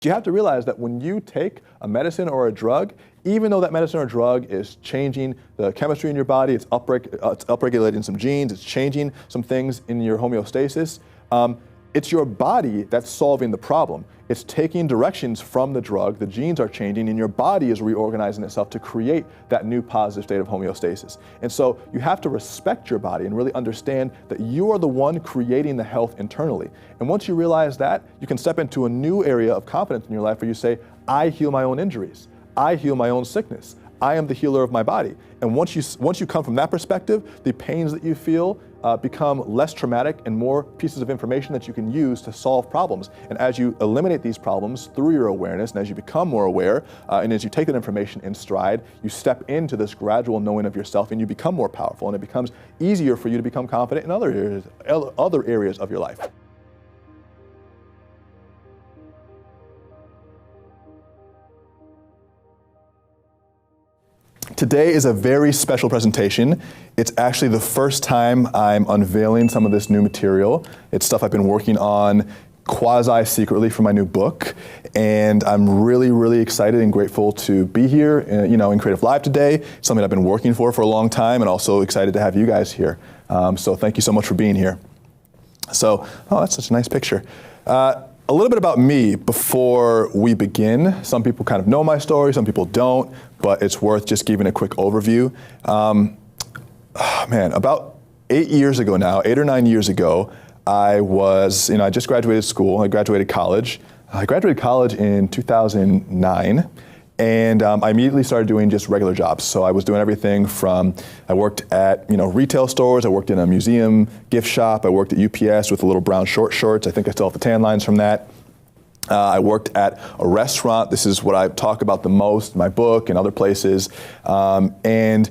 You have to realize that when you take a medicine or a drug, even though that medicine or drug is changing the chemistry in your body, it's upregulating some genes, it's changing some things in your homeostasis, it's your body that's solving the problem. It's taking directions from the drug, the genes are changing, and your body is reorganizing itself to create that new positive state of homeostasis. And so you have to respect your body and really understand that you are the one creating the health internally. And once you realize that, you can step into a new area of confidence in your life where you say, I heal my own injuries. I heal my own sickness. I am the healer of my body. And once you come from that perspective, the pains that you feel become less traumatic and more pieces of information that you can use to solve problems. And as you eliminate these problems through your awareness, and as you become more aware, and as you take that information in stride, you step into this gradual knowing of yourself and you become more powerful, and it becomes easier for you to become confident in other areas of your life. Today is a very special presentation. It's actually the first time I'm unveiling some of this new material. It's stuff I've been working on quasi-secretly for my new book, and I'm really, really excited and grateful to be here in CreativeLive today. It's something I've been working for a long time, and also excited to have you guys here. So thank you so much for being here. So, oh, that's such a nice picture. A little bit about me before we begin. Some people kind of know my story, some people don't, but it's worth just giving a quick overview. About 8 or 9 years ago, I just graduated school. I graduated college. I graduated college in 2009. And I immediately started doing just regular jobs. So I was doing everything from, I worked at retail stores, I worked in a museum gift shop, I worked at UPS with the little brown short shorts. I think I still have the tan lines from that. I worked at a restaurant. This is what I talk about the most in my book and other places. And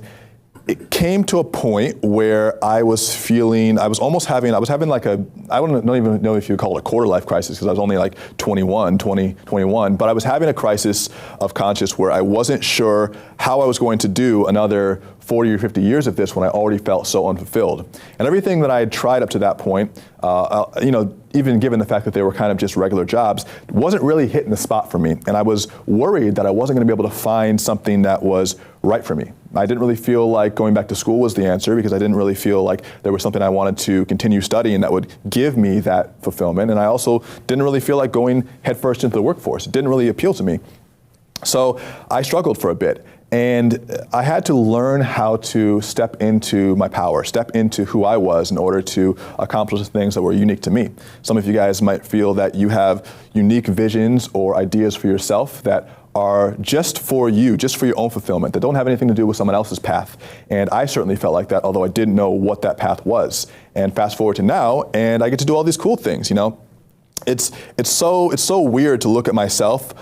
it came to a point where I was having like I don't even know if you would call it a quarter life crisis, because I was only like 21, but I was having a crisis of conscience where I wasn't sure how I was going to do another 40 or 50 years of this when I already felt so unfulfilled. And everything that I had tried up to that point, even given the fact that they were kind of just regular jobs, wasn't really hitting the spot for me. And I was worried that I wasn't going to be able to find something that was right for me. I didn't really feel like going back to school was the answer, because I didn't really feel like there was something I wanted to continue studying that would give me that fulfillment. And I also didn't really feel like going headfirst into the workforce. It didn't really appeal to me. So I struggled for a bit. And I had to learn how to step into my power, step into who I was in order to accomplish the things that were unique to me. Some of you guys might feel that you have unique visions or ideas for yourself that are just for you, just for your own fulfillment, that don't have anything to do with someone else's path. And I certainly felt like that, although I didn't know what that path was. And fast forward to now, and I get to do all these cool things, It's so weird to look at myself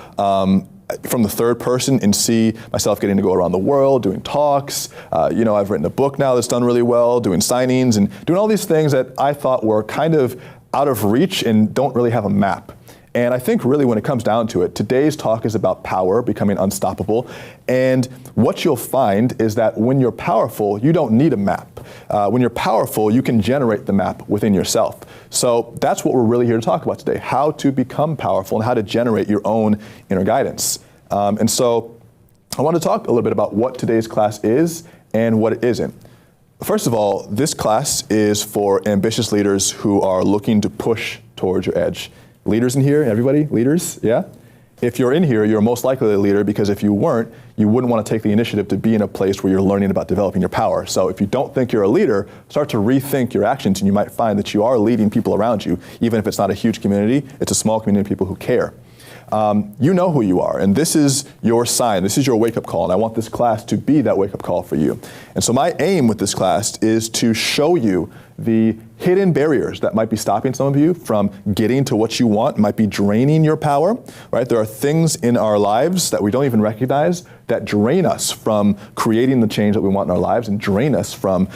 from the third person and see myself getting to go around the world, doing talks. I've written a book now that's done really well, doing signings and doing all these things that I thought were kind of out of reach and don't really have a map. And I think really when it comes down to it, today's talk is about power, becoming unstoppable. And what you'll find is that when you're powerful, you don't need a map. When you're powerful, you can generate the map within yourself. So that's what we're really here to talk about today, how to become powerful and how to generate your own inner guidance. And so I want to talk a little bit about what today's class is and what it isn't. First of all, this class is for ambitious leaders who are looking to push towards your edge. Leaders in here, everybody? Leaders, yeah? If you're in here, you're most likely a leader, because if you weren't, you wouldn't want to take the initiative to be in a place where you're learning about developing your power. So if you don't think you're a leader, start to rethink your actions, and you might find that you are leading people around you. Even if it's not a huge community, it's a small community of people who care. You know who you are, and this is your sign. This is your wake-up call, and I want this class to be that wake-up call for you. And so my aim with this class is to show you the hidden barriers that might be stopping some of you from getting to what you want, might be draining your power, right? There are things in our lives that we don't even recognize that drain us from creating the change that we want in our lives and drain us from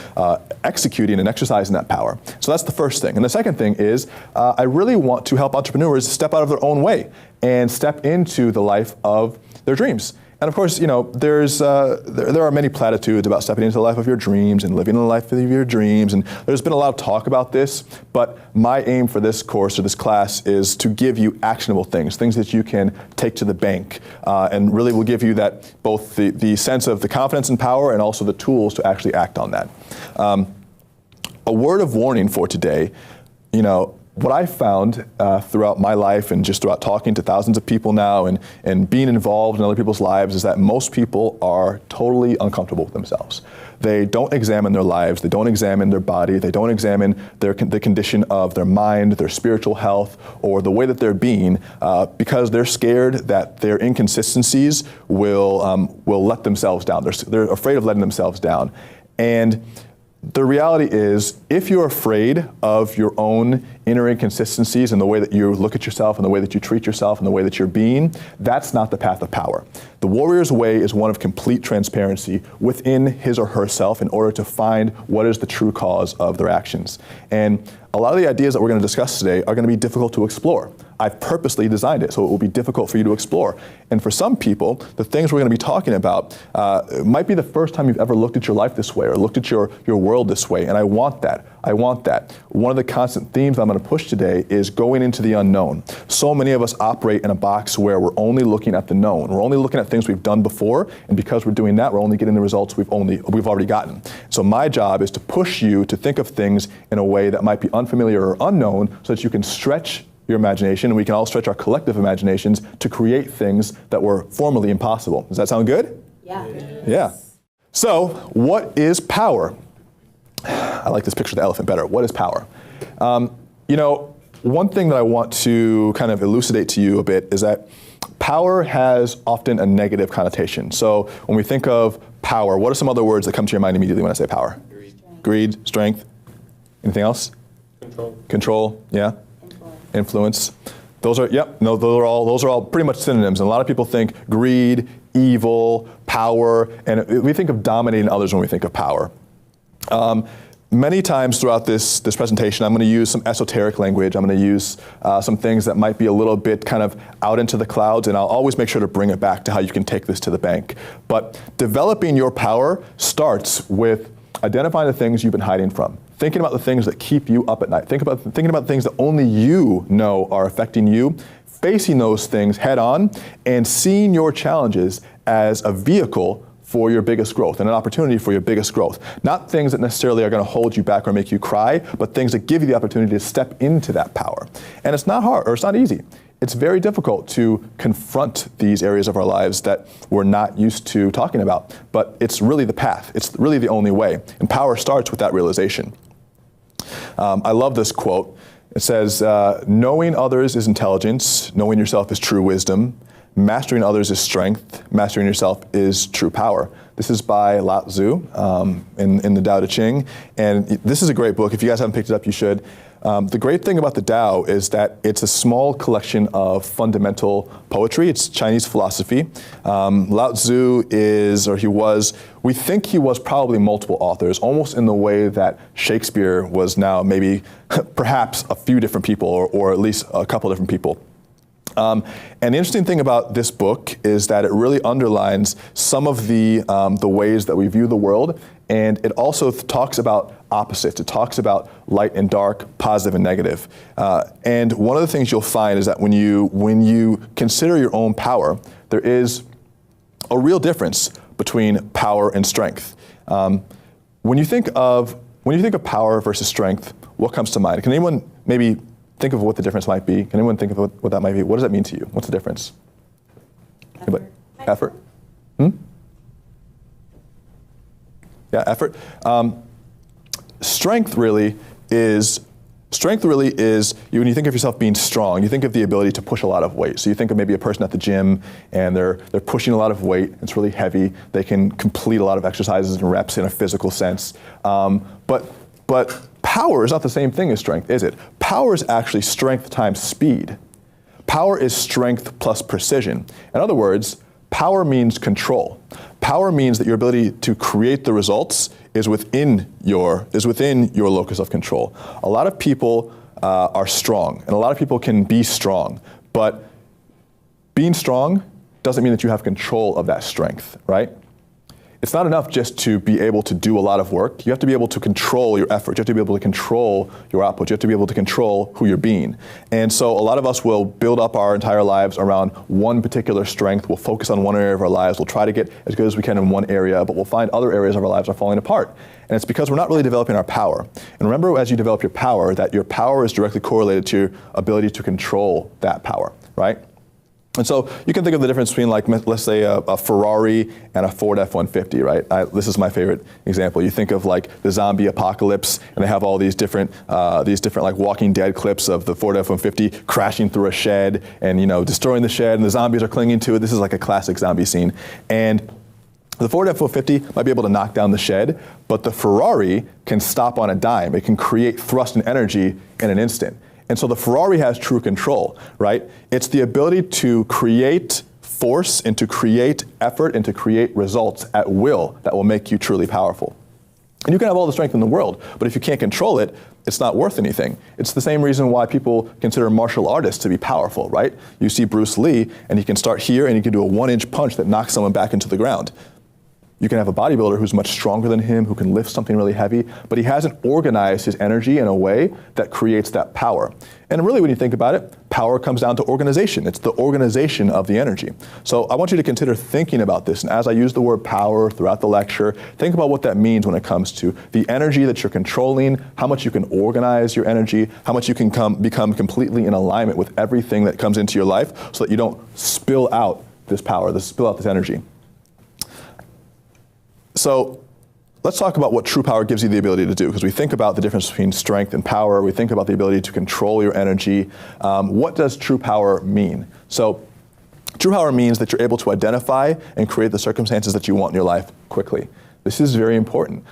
executing and exercising that power. So that's the first thing. And the second thing is I really want to help entrepreneurs step out of their own way and step into the life of their dreams. And And of course, there are many platitudes about stepping into the life of your dreams and living the life of your dreams. And there's been a lot of talk about this, but my aim for this course or this class is to give you actionable things that you can take to the bank, and really will give you that both the sense of the confidence and power and also the tools to actually act on that. A word of warning for today, what I found throughout my life and just throughout talking to thousands of people now and being involved in other people's lives is that most people are totally uncomfortable with themselves. They don't examine their lives, they don't examine their body, they don't examine the condition of their mind, their spiritual health, or the way that they're being because they're scared that their inconsistencies will let themselves down. They're afraid of letting themselves down. And the reality is, if you're afraid of your own inner inconsistencies and the way that you look at yourself and the way that you treat yourself and the way that you're being, that's not the path of power. The warrior's way is one of complete transparency within his or herself in order to find what is the true cause of their actions. And a lot of the ideas that we're going to discuss today are going to be difficult to explore. I've purposely designed it so it will be difficult for you to explore. And for some people, the things we're going to be talking about might be the first time you've ever looked at your life this way or looked at your world this way. And I want that. One of the constant themes I'm going to push today is going into the unknown. So many of us operate in a box where we're only looking at the known. We're only looking at things we've done before, and because we're doing that, we're only getting the results we've already gotten. So my job is to push you to think of things in a way that might be unfamiliar or unknown so that you can stretch your imagination, and we can all stretch our collective imaginations to create things that were formerly impossible. Does that sound good? Yeah. Yeah. So, what is power? I like this picture of the elephant better. What is power? One thing that I want to kind of elucidate to you a bit is that power has often a negative connotation. So, when we think of power, what are some other words that come to your mind immediately when I say power? Greed, strength. Anything else? Control, yeah. Influence. Those are all pretty much synonyms. And a lot of people think greed, evil, power, and we think of dominating others when we think of power. Many times throughout this presentation, I'm going to use some esoteric language. I'm going to use some things that might be a little bit kind of out into the clouds, and I'll always make sure to bring it back to how you can take this to the bank. But developing your power starts with identifying the things you've been hiding from. Thinking about the things that keep you up at night. Thinking about the things that only you know are affecting you. Facing those things head on and seeing your challenges as a vehicle for your biggest growth and an opportunity for your biggest growth. Not things that necessarily are going to hold you back or make you cry, but things that give you the opportunity to step into that power. And it's not hard, or it's not easy. It's very difficult to confront these areas of our lives that we're not used to talking about, but it's really the path. It's really the only way. And power starts with that realization. I love this quote. It says, knowing others is intelligence, knowing yourself is true wisdom, mastering others is strength, mastering yourself is true power. This is by Lao Tzu in the Tao Te Ching, and this is a great book. If you guys haven't picked it up, you should. The great thing about the Tao is that it's a small collection of fundamental poetry. It's Chinese philosophy. Lao Tzu we think he was probably multiple authors, almost in the way that Shakespeare was now maybe perhaps a few different people, or at least a couple different people. And the interesting thing about this book is that it really underlines some of the ways that we view the world, and it also talks about opposites. It talks about light and dark, positive and negative. And one of the things you'll find is that when you consider your own power, there is a real difference between power and strength. When you think of power versus strength, what comes to mind? Can anyone maybe think of what the difference might be? Can anyone think of what that might be? What does that mean to you? What's the difference? Effort? Yeah, effort. Strength really is when you think of yourself being strong, you think of the ability to push a lot of weight. So you think of maybe a person at the gym and they're pushing a lot of weight. It's really heavy. They can complete a lot of exercises and reps in a physical sense. But power is not the same thing as strength, is it? Power is actually strength times speed. Power is strength plus precision. In other words, power means control. Power means that your ability to create the results is within your locus of control. A lot of people are strong, and a lot of people can be strong, but being strong doesn't mean that you have control of that strength, right? It's not enough just to be able to do a lot of work. You have to be able to control your effort. You have to be able to control your output. You have to be able to control who you're being. And so a lot of us will build up our entire lives around one particular strength. We'll focus on one area of our lives. We'll try to get as good as we can in one area, but we'll find other areas of our lives are falling apart. And it's because we're not really developing our power. And remember, as you develop your power, that your power is directly correlated to your ability to control that power, right? And so you can think of the difference between, like, let's say a Ferrari and a Ford F-150, right? This is my favorite example. You think of like the zombie apocalypse, and they have all these different like Walking Dead clips of the Ford F-150 crashing through a shed and, you know, destroying the shed, and the zombies are clinging to it. This is like a classic zombie scene. And the Ford F-150 might be able to knock down the shed, but the Ferrari can stop on a dime. It can create thrust and energy in an instant. And so the Ferrari has true control, right? It's the ability to create force and to create effort and to create results at will that will make you truly powerful. And you can have all the strength in the world, but if you can't control it, it's not worth anything. It's the same reason why people consider martial artists to be powerful, right? You see Bruce Lee, and he can start here and he can do a 1-inch punch that knocks someone back into the ground. You can have a bodybuilder who's much stronger than him, who can lift something really heavy, but he hasn't organized his energy in a way that creates that power. And really, when you think about it, power comes down to organization. It's the organization of the energy. So I want you to consider thinking about this. And as I use the word power throughout the lecture, think about what that means when it comes to the energy that you're controlling, how much you can organize your energy, how much you can become completely in alignment with everything that comes into your life so that you don't spill out this power, spill out this energy. So let's talk about what true power gives you the ability to do, because we think about the difference between strength and power. We think about the ability to control your energy. What does true power mean? So true power means that you're able to identify and create the circumstances that you want in your life quickly. This is very important.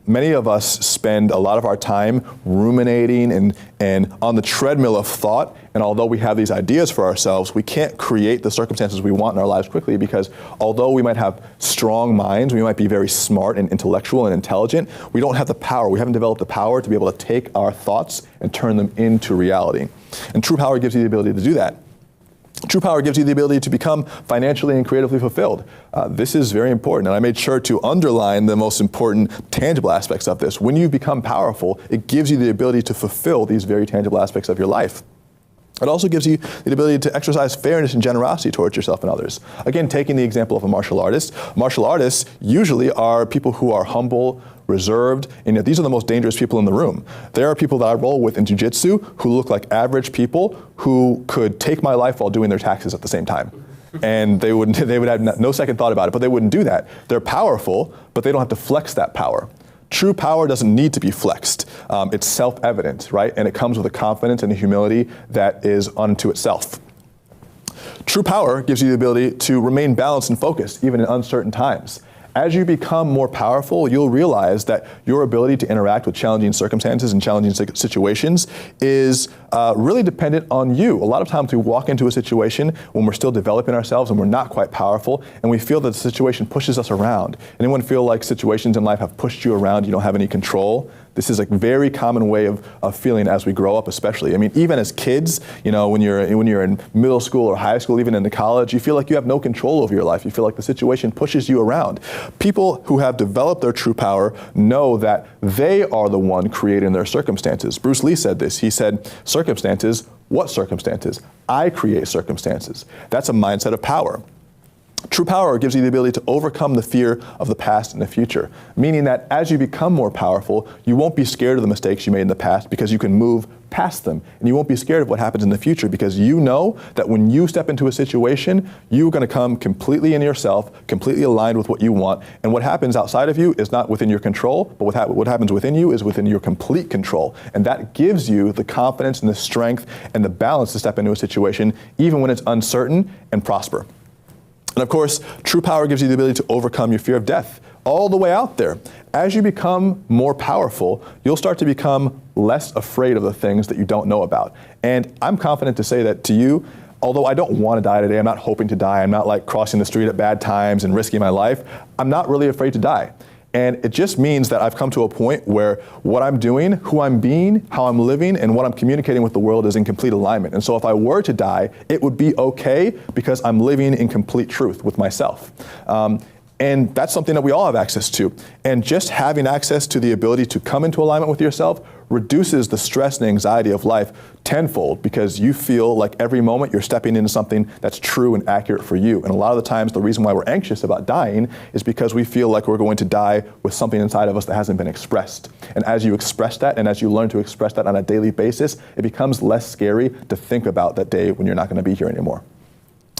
Many of us spend a lot of our time ruminating and on the treadmill of thought, and although we have these ideas for ourselves, we can't create the circumstances we want in our lives quickly, because although we might have strong minds, we might be very smart and intellectual and intelligent, we don't have the power. We haven't developed the power to be able to take our thoughts and turn them into reality. And true power gives you the ability to do that. True power gives you the ability to become financially and creatively fulfilled. This is very important, and I made sure to underline the most important tangible aspects of this. When you become powerful, it gives you the ability to fulfill these very tangible aspects of your life. It also gives you the ability to exercise fairness and generosity towards yourself and others. Again, taking the example of a martial artist, martial artists usually are people who are humble, reserved, and yet these are the most dangerous people in the room. There are people that I roll with in jiu-jitsu who look like average people who could take my life while doing their taxes at the same time. And they would have no second thought about it, but they wouldn't do that. They're powerful, but they don't have to flex that power. True power doesn't need to be flexed. It's self-evident, right? And it comes with a confidence and a humility that is unto itself. True power gives you the ability to remain balanced and focused, even in uncertain times. As you become more powerful, you'll realize that your ability to interact with challenging circumstances and challenging situations is really dependent on you. A lot of times we walk into a situation when we're still developing ourselves and we're not quite powerful, and we feel that the situation pushes us around. Anyone feel like situations in life have pushed you around, you don't have any control? This is a very common way of feeling as we grow up, especially. I mean, even as kids, you know, when you're in middle school or high school, even into college, you feel like you have no control over your life. You feel like the situation pushes you around. People who have developed their true power know that they are the one creating their circumstances. Bruce Lee said this. He said, circumstances, what circumstances? I create circumstances. That's a mindset of power. True power gives you the ability to overcome the fear of the past and the future, meaning that as you become more powerful, you won't be scared of the mistakes you made in the past because you can move past them. And you won't be scared of what happens in the future because you know that when you step into a situation, you're going to come completely in yourself, completely aligned with what you want. And what happens outside of you is not within your control, but what happens within you is within your complete control. And that gives you the confidence and the strength and the balance to step into a situation, even when it's uncertain, and prosper. And of course, true power gives you the ability to overcome your fear of death all the way out there. As you become more powerful, you'll start to become less afraid of the things that you don't know about. And I'm confident to say that to you, although I don't want to die today, I'm not hoping to die, I'm not like crossing the street at bad times and risking my life, I'm not really afraid to die. And it just means that I've come to a point where what I'm doing, who I'm being, how I'm living, and what I'm communicating with the world is in complete alignment. And so if I were to die, it would be okay because I'm living in complete truth with myself. And that's something that we all have access to. And just having access to the ability to come into alignment with yourself reduces the stress and anxiety of life tenfold, because you feel like every moment you're stepping into something that's true and accurate for you. And a lot of the times the reason why we're anxious about dying is because we feel like we're going to die with something inside of us that hasn't been expressed. And as you express that, and as you learn to express that on a daily basis, it becomes less scary to think about that day when you're not going to be here anymore.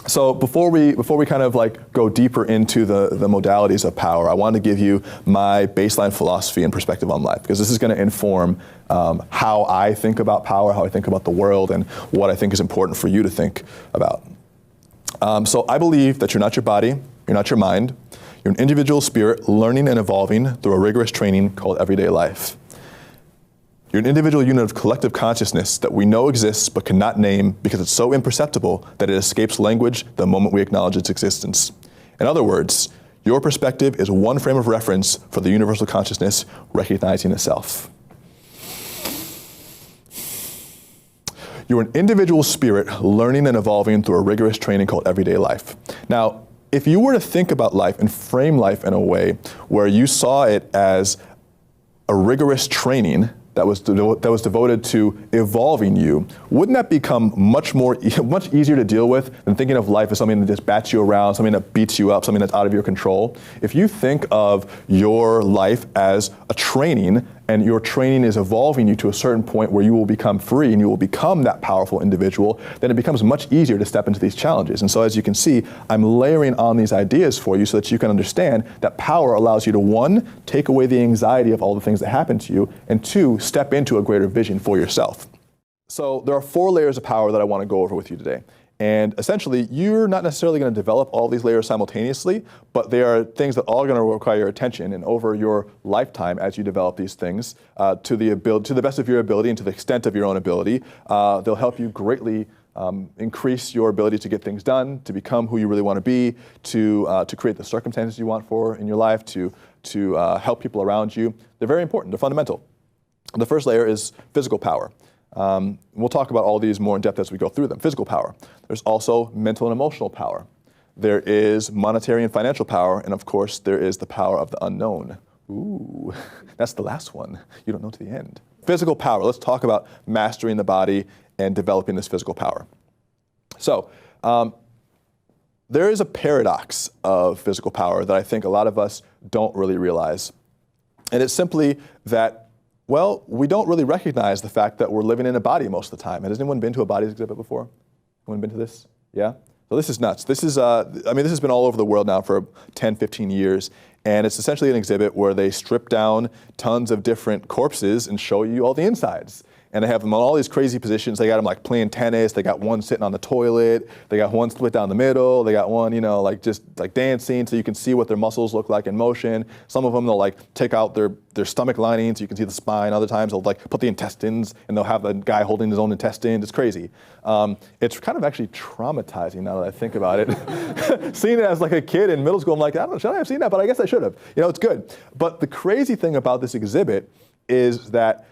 So before we kind of like go deeper into the modalities of power, I wanted to give you my baseline philosophy and perspective on life, because this is going to inform how I think about power, how I think about the world, and what I think is important for you to think about. So I believe that you're not your body, you're not your mind, you're an individual spirit learning and evolving through a rigorous training called everyday life. You're an individual unit of collective consciousness that we know exists but cannot name because it's so imperceptible that it escapes language the moment we acknowledge its existence. In other words, your perspective is one frame of reference for the universal consciousness recognizing itself. You're an individual spirit learning and evolving through a rigorous training called everyday life. Now, if you were to think about life and frame life in a way where you saw it as a rigorous training that was devoted to evolving you, wouldn't that become much easier to deal with than thinking of life as something that just bats you around, something that beats you up, something that's out of your control? If you think of your life as a training, and your training is evolving you to a certain point where you will become free and you will become that powerful individual, then it becomes much easier to step into these challenges. And so as you can see, I'm layering on these ideas for you so that you can understand that power allows you to, one, take away the anxiety of all the things that happen to you, and two, step into a greater vision for yourself. So there are 4 layers of power that I want to go over with you today. And essentially, you're not necessarily going to develop all these layers simultaneously, but they are things that are all going to require your attention. And over your lifetime, as you develop these things, to the best of your ability and to the extent of your own ability, they'll help you greatly increase your ability to get things done, to become who you really want to be, to create the circumstances you want for in your life, to help people around you. They're very important. They're fundamental. The first layer is physical power. We'll talk about all these more in depth as we go through them. Physical power. There's also mental and emotional power. There is monetary and financial power, and of course, there is the power of the unknown. Ooh, that's the last one. You don't know to the end. Physical power. Let's talk about mastering the body and developing this physical power. So, there is a paradox of physical power that I think a lot of us don't really realize. And it's simply that, well, we don't really recognize the fact that we're living in a body most of the time. Has anyone been to a bodies exhibit before? Anyone been to this? Yeah? So this is nuts. This is, this has been all over the world now for 10, 15 years. And it's essentially an exhibit where they strip down tons of different corpses and show you all the insides. And they have them on all these crazy positions. They got them like playing tennis. They got one sitting on the toilet. They got one split down the middle. They got one, just dancing, so you can see what their muscles look like in motion. Some of them, they'll like take out their stomach lining so you can see the spine. Other times they'll like put the intestines and they'll have the guy holding his own intestines. It's crazy. It's kind of actually traumatizing now that I think about it. Seeing it as like a kid in middle school, I'm like, I don't know, should I have seen that? But I guess I should have. It's good. But the crazy thing about this exhibit is that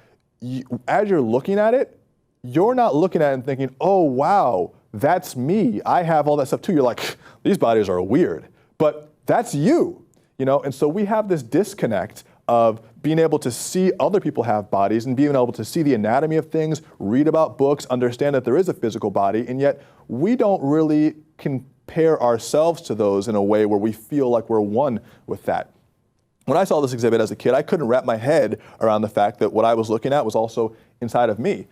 as you're looking at it, you're not looking at it and thinking, oh, wow, that's me. I have all that stuff too. You're like, these bodies are weird. But that's you, And so we have this disconnect of being able to see other people have bodies and being able to see the anatomy of things, read about books, understand that there is a physical body, and yet we don't really compare ourselves to those in a way where we feel like we're one with that. When I saw this exhibit as a kid, I couldn't wrap my head around the fact that what I was looking at was also inside of me.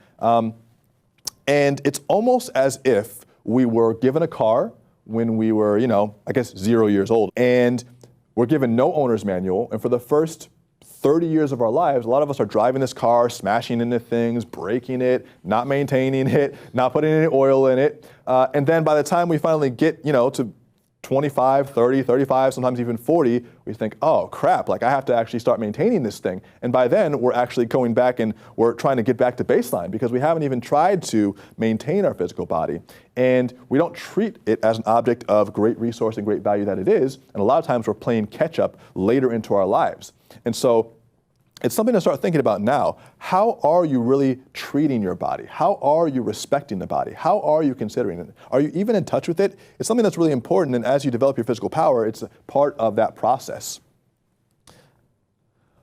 And it's almost as if we were given a car when we were, 0 years old. And we're given no owner's manual. And for the first 30 years of our lives, a lot of us are driving this car, smashing into things, breaking it, not maintaining it, not putting any oil in it. And then by the time we finally get, to 25, 30, 35, sometimes even 40, we think, oh crap, like I have to actually start maintaining this thing. And by then, we're actually going back and we're trying to get back to baseline because we haven't even tried to maintain our physical body. And we don't treat it as an object of great resource and great value that it is. And a lot of times we're playing catch up later into our lives. And so it's something to start thinking about now. How are you really treating your body? How are you respecting the body? How are you considering it? Are you even in touch with it? It's something that's really important, and as you develop your physical power, it's a part of that process.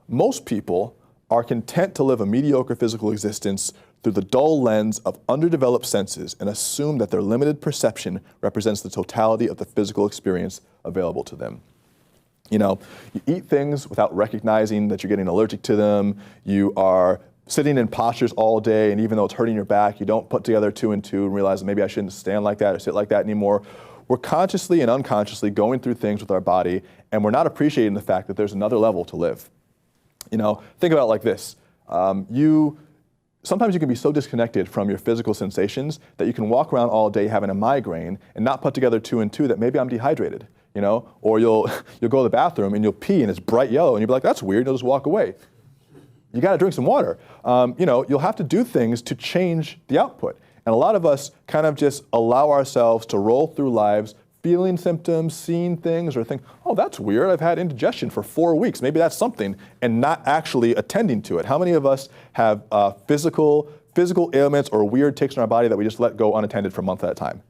Most people are content to live a mediocre physical existence through the dull lens of underdeveloped senses and assume that their limited perception represents the totality of the physical experience available to them. You know, you eat things without recognizing that you're getting allergic to them. You are sitting in postures all day, and even though it's hurting your back, you don't put together two and two and realize that maybe I shouldn't stand like that or sit like that anymore. We're consciously and unconsciously going through things with our body, and we're not appreciating the fact that there's another level to live. You know, think about it like this. Sometimes you can be so disconnected from your physical sensations that you can walk around all day having a migraine and not put together two and two that maybe I'm dehydrated. You know, or you'll go to the bathroom and you'll pee and it's bright yellow and you'll be like, that's weird, and you'll just walk away. You got to drink some water. You know, you'll have to do things to change the output. And a lot of us kind of just allow ourselves to roll through lives feeling symptoms, seeing things, or think, oh, that's weird, I've had indigestion for 4 weeks, maybe that's something, and not actually attending to it. How many of us have physical ailments or weird tics in our body that we just let go unattended for a month at a time?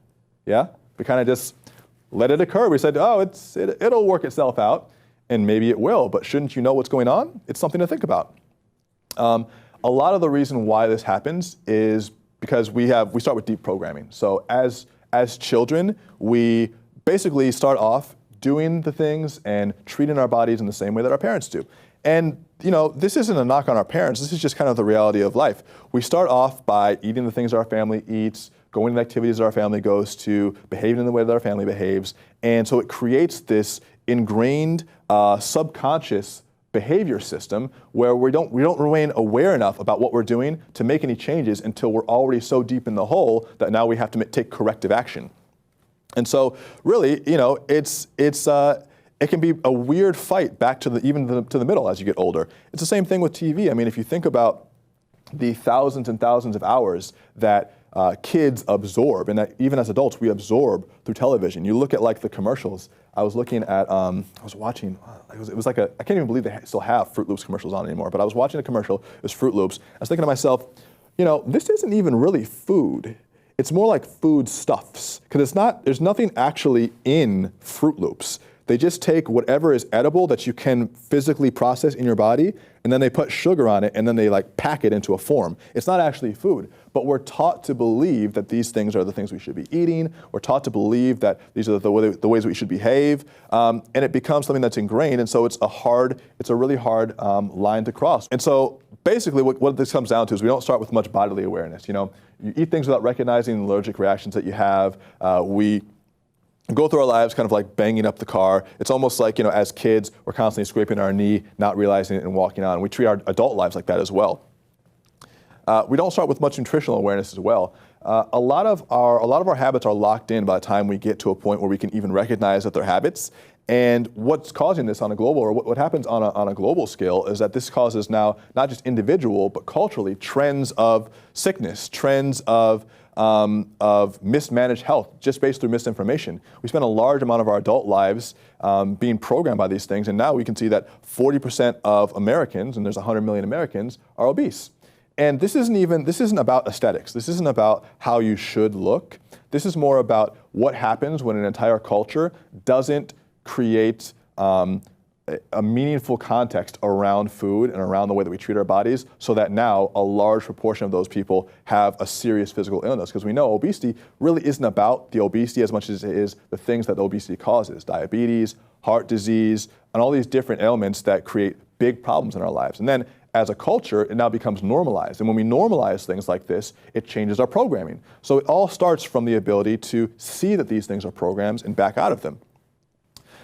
Yeah? We kind of just let it occur. We said, oh, it'll work itself out, and maybe it will, but shouldn't you know what's going on? It's something to think about. A lot of the reason why this happens is because we start with deep programming. So as children, we basically start off doing the things and treating our bodies in the same way that our parents do. And you know, this isn't a knock on our parents, this is just kind of the reality of life. We start off by eating the things our family eats, going to activities that our family goes to, behaving in the way that our family behaves. And so it creates this ingrained subconscious behavior system where we don't remain aware enough about what we're doing to make any changes until we're already so deep in the hole that now we have to take corrective action. And so really, you know, it can be a weird fight back to the middle as you get older. It's the same thing with TV. I mean, if you think about the thousands and thousands of hours that kids absorb, and that even as adults we absorb through television. You look at like the commercials. I was looking at, it was like I can't even believe they still have Fruit Loops commercials on anymore, but I was watching a commercial, it was Fruit Loops. I was thinking to myself, you know, this isn't even really food. It's more like food stuffs, because there's nothing actually in Fruit Loops. They just take whatever is edible that you can physically process in your body, and then they put sugar on it, and then they like pack it into a form. It's not actually food, but we're taught to believe that these things are the things we should be eating. We're taught to believe that these are the ways we should behave, and it becomes something that's ingrained. And so it's a really hard line to cross. And so basically, what this comes down to is we don't start with much bodily awareness. You know, you eat things without recognizing the allergic reactions that you have. We go through our lives kind of like banging up the car. It's almost like, you know, as kids, we're constantly scraping our knee, not realizing it and walking on. We treat our adult lives like that as well. We don't start with much nutritional awareness as well. A lot of our habits are locked in by the time we get to a point where we can even recognize that they're habits. And what's causing this on a global, or what happens on a global scale, is that this causes now not just individual, but culturally trends of sickness, trends of mismanaged health just based through misinformation. We spend a large amount of our adult lives being programmed by these things, and now we can see that 40% of Americans, and there's 100 million Americans, are obese. And this isn't about aesthetics. This isn't about how you should look. This is more about what happens when an entire culture doesn't create a meaningful context around food and around the way that we treat our bodies, so that now a large proportion of those people have a serious physical illness. Because we know obesity really isn't about the obesity as much as it is the things that the obesity causes: diabetes, heart disease, and all these different ailments that create big problems in our lives. And then as a culture, it now becomes normalized. And when we normalize things like this, it changes our programming. So it all starts from the ability to see that these things are programs and back out of them.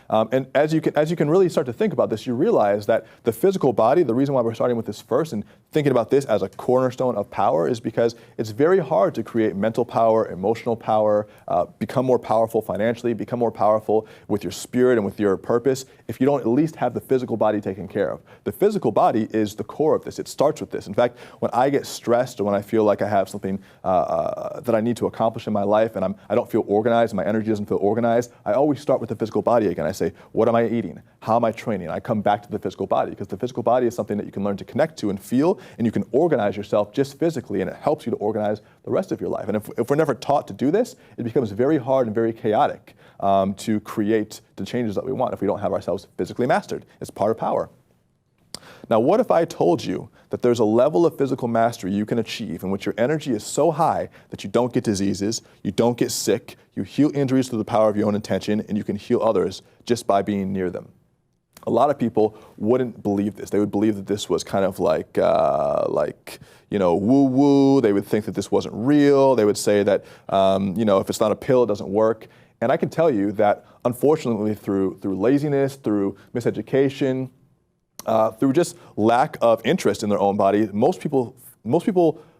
And as you can really start to think about this, you realize that the physical body, the reason why we're starting with this first and thinking about this as a cornerstone of power is because it's very hard to create mental power, emotional power, become more powerful financially, become more powerful with your spirit and with your purpose if you don't at least have the physical body taken care of. The physical body is the core of this. It starts with this. In fact, when I get stressed or when I feel like I have something that I need to accomplish in my life and I don't feel organized and my energy doesn't feel organized, I always start with the physical body again. I say, what am I eating? How am I training? I come back to the physical body because the physical body is something that you can learn to connect to and feel, and you can organize yourself just physically, and it helps you to organize the rest of your life. And if we're never taught to do this, it becomes very hard and very chaotic to create the changes that we want if we don't have ourselves physically mastered. It's part of power. Now, what if I told you that there's a level of physical mastery you can achieve in which your energy is so high that you don't get diseases, you don't get sick, you heal injuries through the power of your own intention, and you can heal others just by being near them? A lot of people wouldn't believe this. They would believe that this was kind of like woo-woo. They would think that this wasn't real. They would say that, if it's not a pill, it doesn't work. And I can tell you that, unfortunately, through laziness, through miseducation, through just lack of interest in their own body, most people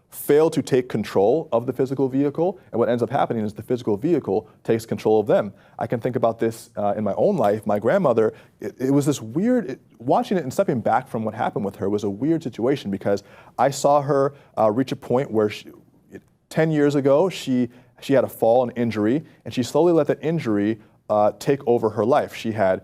fail to take control of the physical vehicle, and what ends up happening is the physical vehicle takes control of them. I can think about this in my own life. My grandmother, it was this weird, watching it and stepping back from what happened with her was a weird situation because I saw her reach a point where 10 years ago, she had a fall, an injury, and she slowly let that injury take over her life. She had,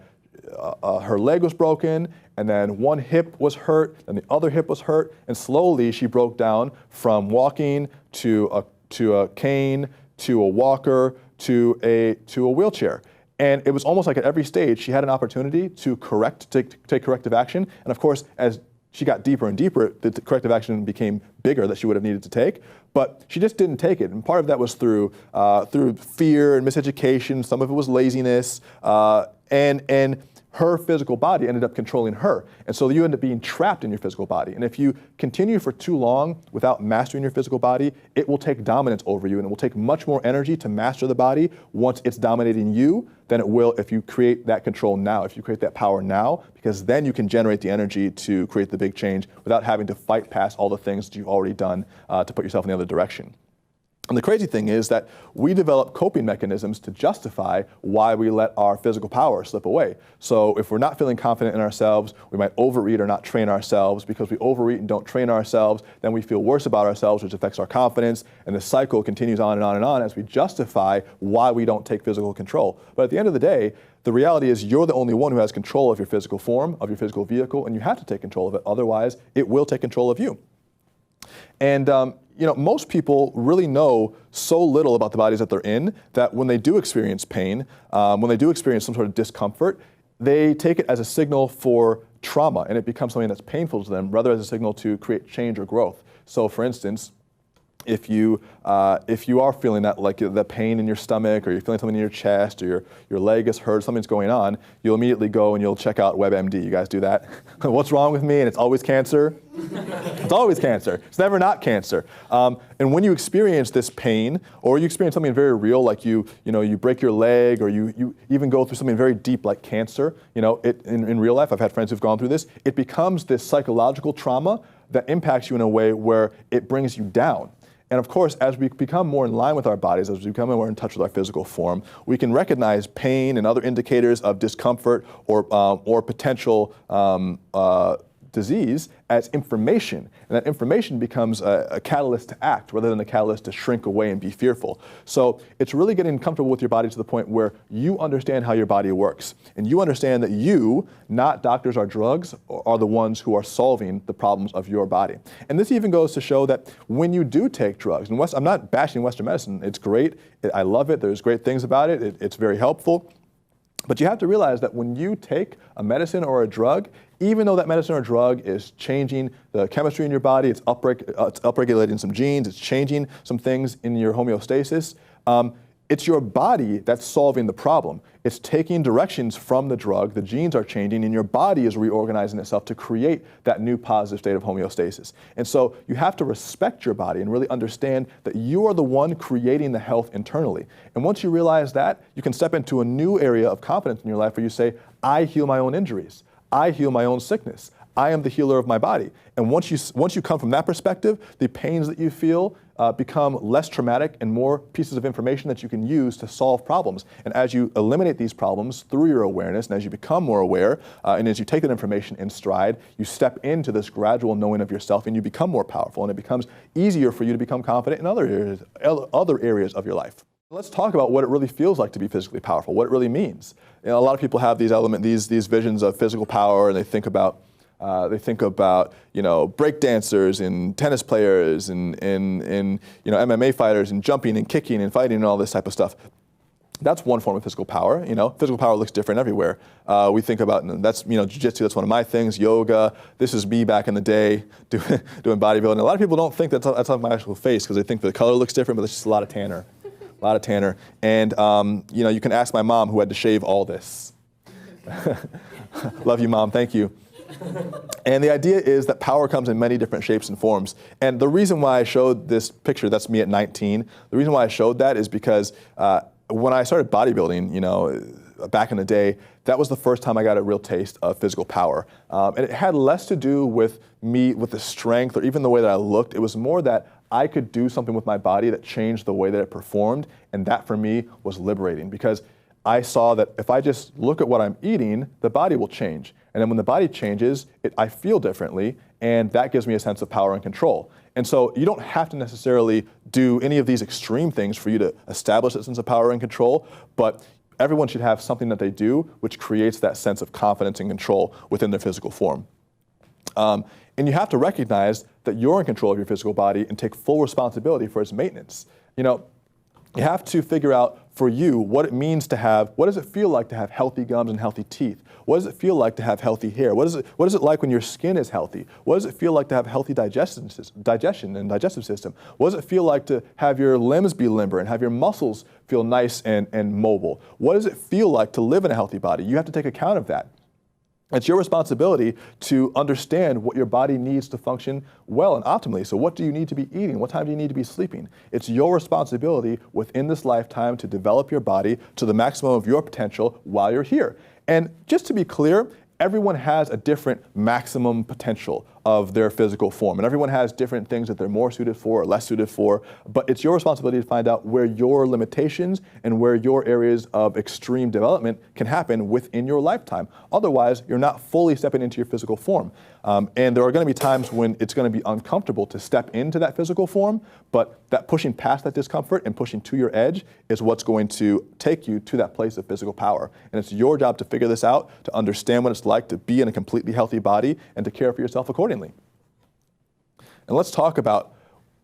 her leg was broken, and then one hip was hurt, and the other hip was hurt, and slowly she broke down from walking to a cane, to a walker, to a wheelchair. And it was almost like at every stage she had an opportunity to take corrective action. And of course, as she got deeper and deeper, the corrective action became bigger that she would have needed to take, but she just didn't take it. And part of that was through fear and miseducation. Some of it was laziness, and her physical body ended up controlling her. And so you end up being trapped in your physical body. And if you continue for too long without mastering your physical body, it will take dominance over you, and it will take much more energy to master the body once it's dominating you than it will if you create that control now, if you create that power now, because then you can generate the energy to create the big change without having to fight past all the things that you've already done to put yourself in the other direction. And the crazy thing is that we develop coping mechanisms to justify why we let our physical power slip away. So if we're not feeling confident in ourselves, we might overeat or not train ourselves. Because we overeat and don't train ourselves, then we feel worse about ourselves, which affects our confidence. And the cycle continues on and on and on as we justify why we don't take physical control. But at the end of the day, the reality is you're the only one who has control of your physical form, of your physical vehicle, and you have to take control of it. Otherwise, it will take control of you. And most people really know so little about the bodies that they're in that when they do experience pain, when they do experience some sort of discomfort, they take it as a signal for trauma, and it becomes something that's painful to them rather as a signal to create change or growth. So for instance, if you are feeling that, like the pain in your stomach, or you're feeling something in your chest, or your leg is hurt, something's going on, you'll immediately go and you'll check out WebMD. You guys do that? What's wrong with me? And it's always cancer. It's always cancer. It's never not cancer. And when you experience this pain, or you experience something very real, like you break your leg, or you even go through something very deep like cancer, in real life, I've had friends who've gone through this, it becomes this psychological trauma that impacts you in a way where it brings you down. And of course, as we become more in line with our bodies, as we become more in touch with our physical form, we can recognize pain and other indicators of discomfort or potential disease as information. And that information becomes a catalyst to act rather than a catalyst to shrink away and be fearful. So it's really getting comfortable with your body to the point where you understand how your body works. And you understand that you, not doctors or drugs, are the ones who are solving the problems of your body. And this even goes to show that when you do take drugs, and I'm not bashing Western medicine, it's great, I love it, there's great things about it, it's very helpful. But you have to realize that when you take a medicine or a drug, even though that medicine or drug is changing the chemistry in your body, it's upregulating some genes, it's changing some things in your homeostasis, it's your body that's solving the problem. it's taking directions from the drug, the genes are changing, and your body is reorganizing itself to create that new positive state of homeostasis. And so you have to respect your body and really understand that you are the one creating the health internally. And once you realize that, you can step into a new area of confidence in your life where you say, I heal my own injuries. I heal my own sickness. I am the healer of my body. And once you come from that perspective, the pains that you feel become less traumatic and more pieces of information that you can use to solve problems. And as you eliminate these problems through your awareness, and as you become more aware, and as you take that information in stride, you step into this gradual knowing of yourself and you become more powerful, and it becomes easier for you to become confident in other areas of your life. Let's talk about what it really feels like to be physically powerful, what it really means. You know, a lot of people have these visions of physical power, and they think about break dancers and tennis players and MMA fighters and jumping and kicking and fighting and all this type of stuff. That's one form of physical power. Physical power looks different everywhere. We think about jiu-jitsu. That's one of my things. Yoga. This is me back in the day doing bodybuilding. A lot of people don't think that's on my actual face because they think the color looks different, but it's just a lot of tanner. And you can ask my mom, who had to shave all this. Love you, Mom. Thank you. And the idea is that power comes in many different shapes and forms. And the reason why I showed this picture, that's me at 19, the reason why I showed that is because when I started bodybuilding, back in the day, that was the first time I got a real taste of physical power. And it had less to do with me, with the strength, or even the way that I looked. It was more that I could do something with my body that changed the way that it performed. And that for me was liberating, because I saw that if I just look at what I'm eating, the body will change. And then when the body changes, I feel differently, and that gives me a sense of power and control. And so you don't have to necessarily do any of these extreme things for you to establish that sense of power and control, but everyone should have something that they do which creates that sense of confidence and control within their physical form. And you have to recognize that you're in control of your physical body and take full responsibility for its maintenance. You have to figure out for you what it means to what does it feel like to have healthy gums and healthy teeth? What does it feel like to have healthy hair? What is it like when your skin is healthy? What does it feel like to have healthy digestion and digestive system? What does it feel like to have your limbs be limber and have your muscles feel nice and mobile? What does it feel like to live in a healthy body? You have to take account of that. It's your responsibility to understand what your body needs to function well and optimally. So what do you need to be eating? What time do you need to be sleeping? It's your responsibility within this lifetime to develop your body to the maximum of your potential while you're here. And just to be clear, everyone has a different maximum potential of their physical form. And everyone has different things that they're more suited for or less suited for. But it's your responsibility to find out where your limitations and where your areas of extreme development can happen within your lifetime. Otherwise, you're not fully stepping into your physical form. And there are going to be times when it's going to be uncomfortable to step into that physical form, but that pushing past that discomfort and pushing to your edge is what's going to take you to that place of physical power. And it's your job to figure this out, to understand what it's like to be in a completely healthy body and to care for yourself accordingly. And let's talk about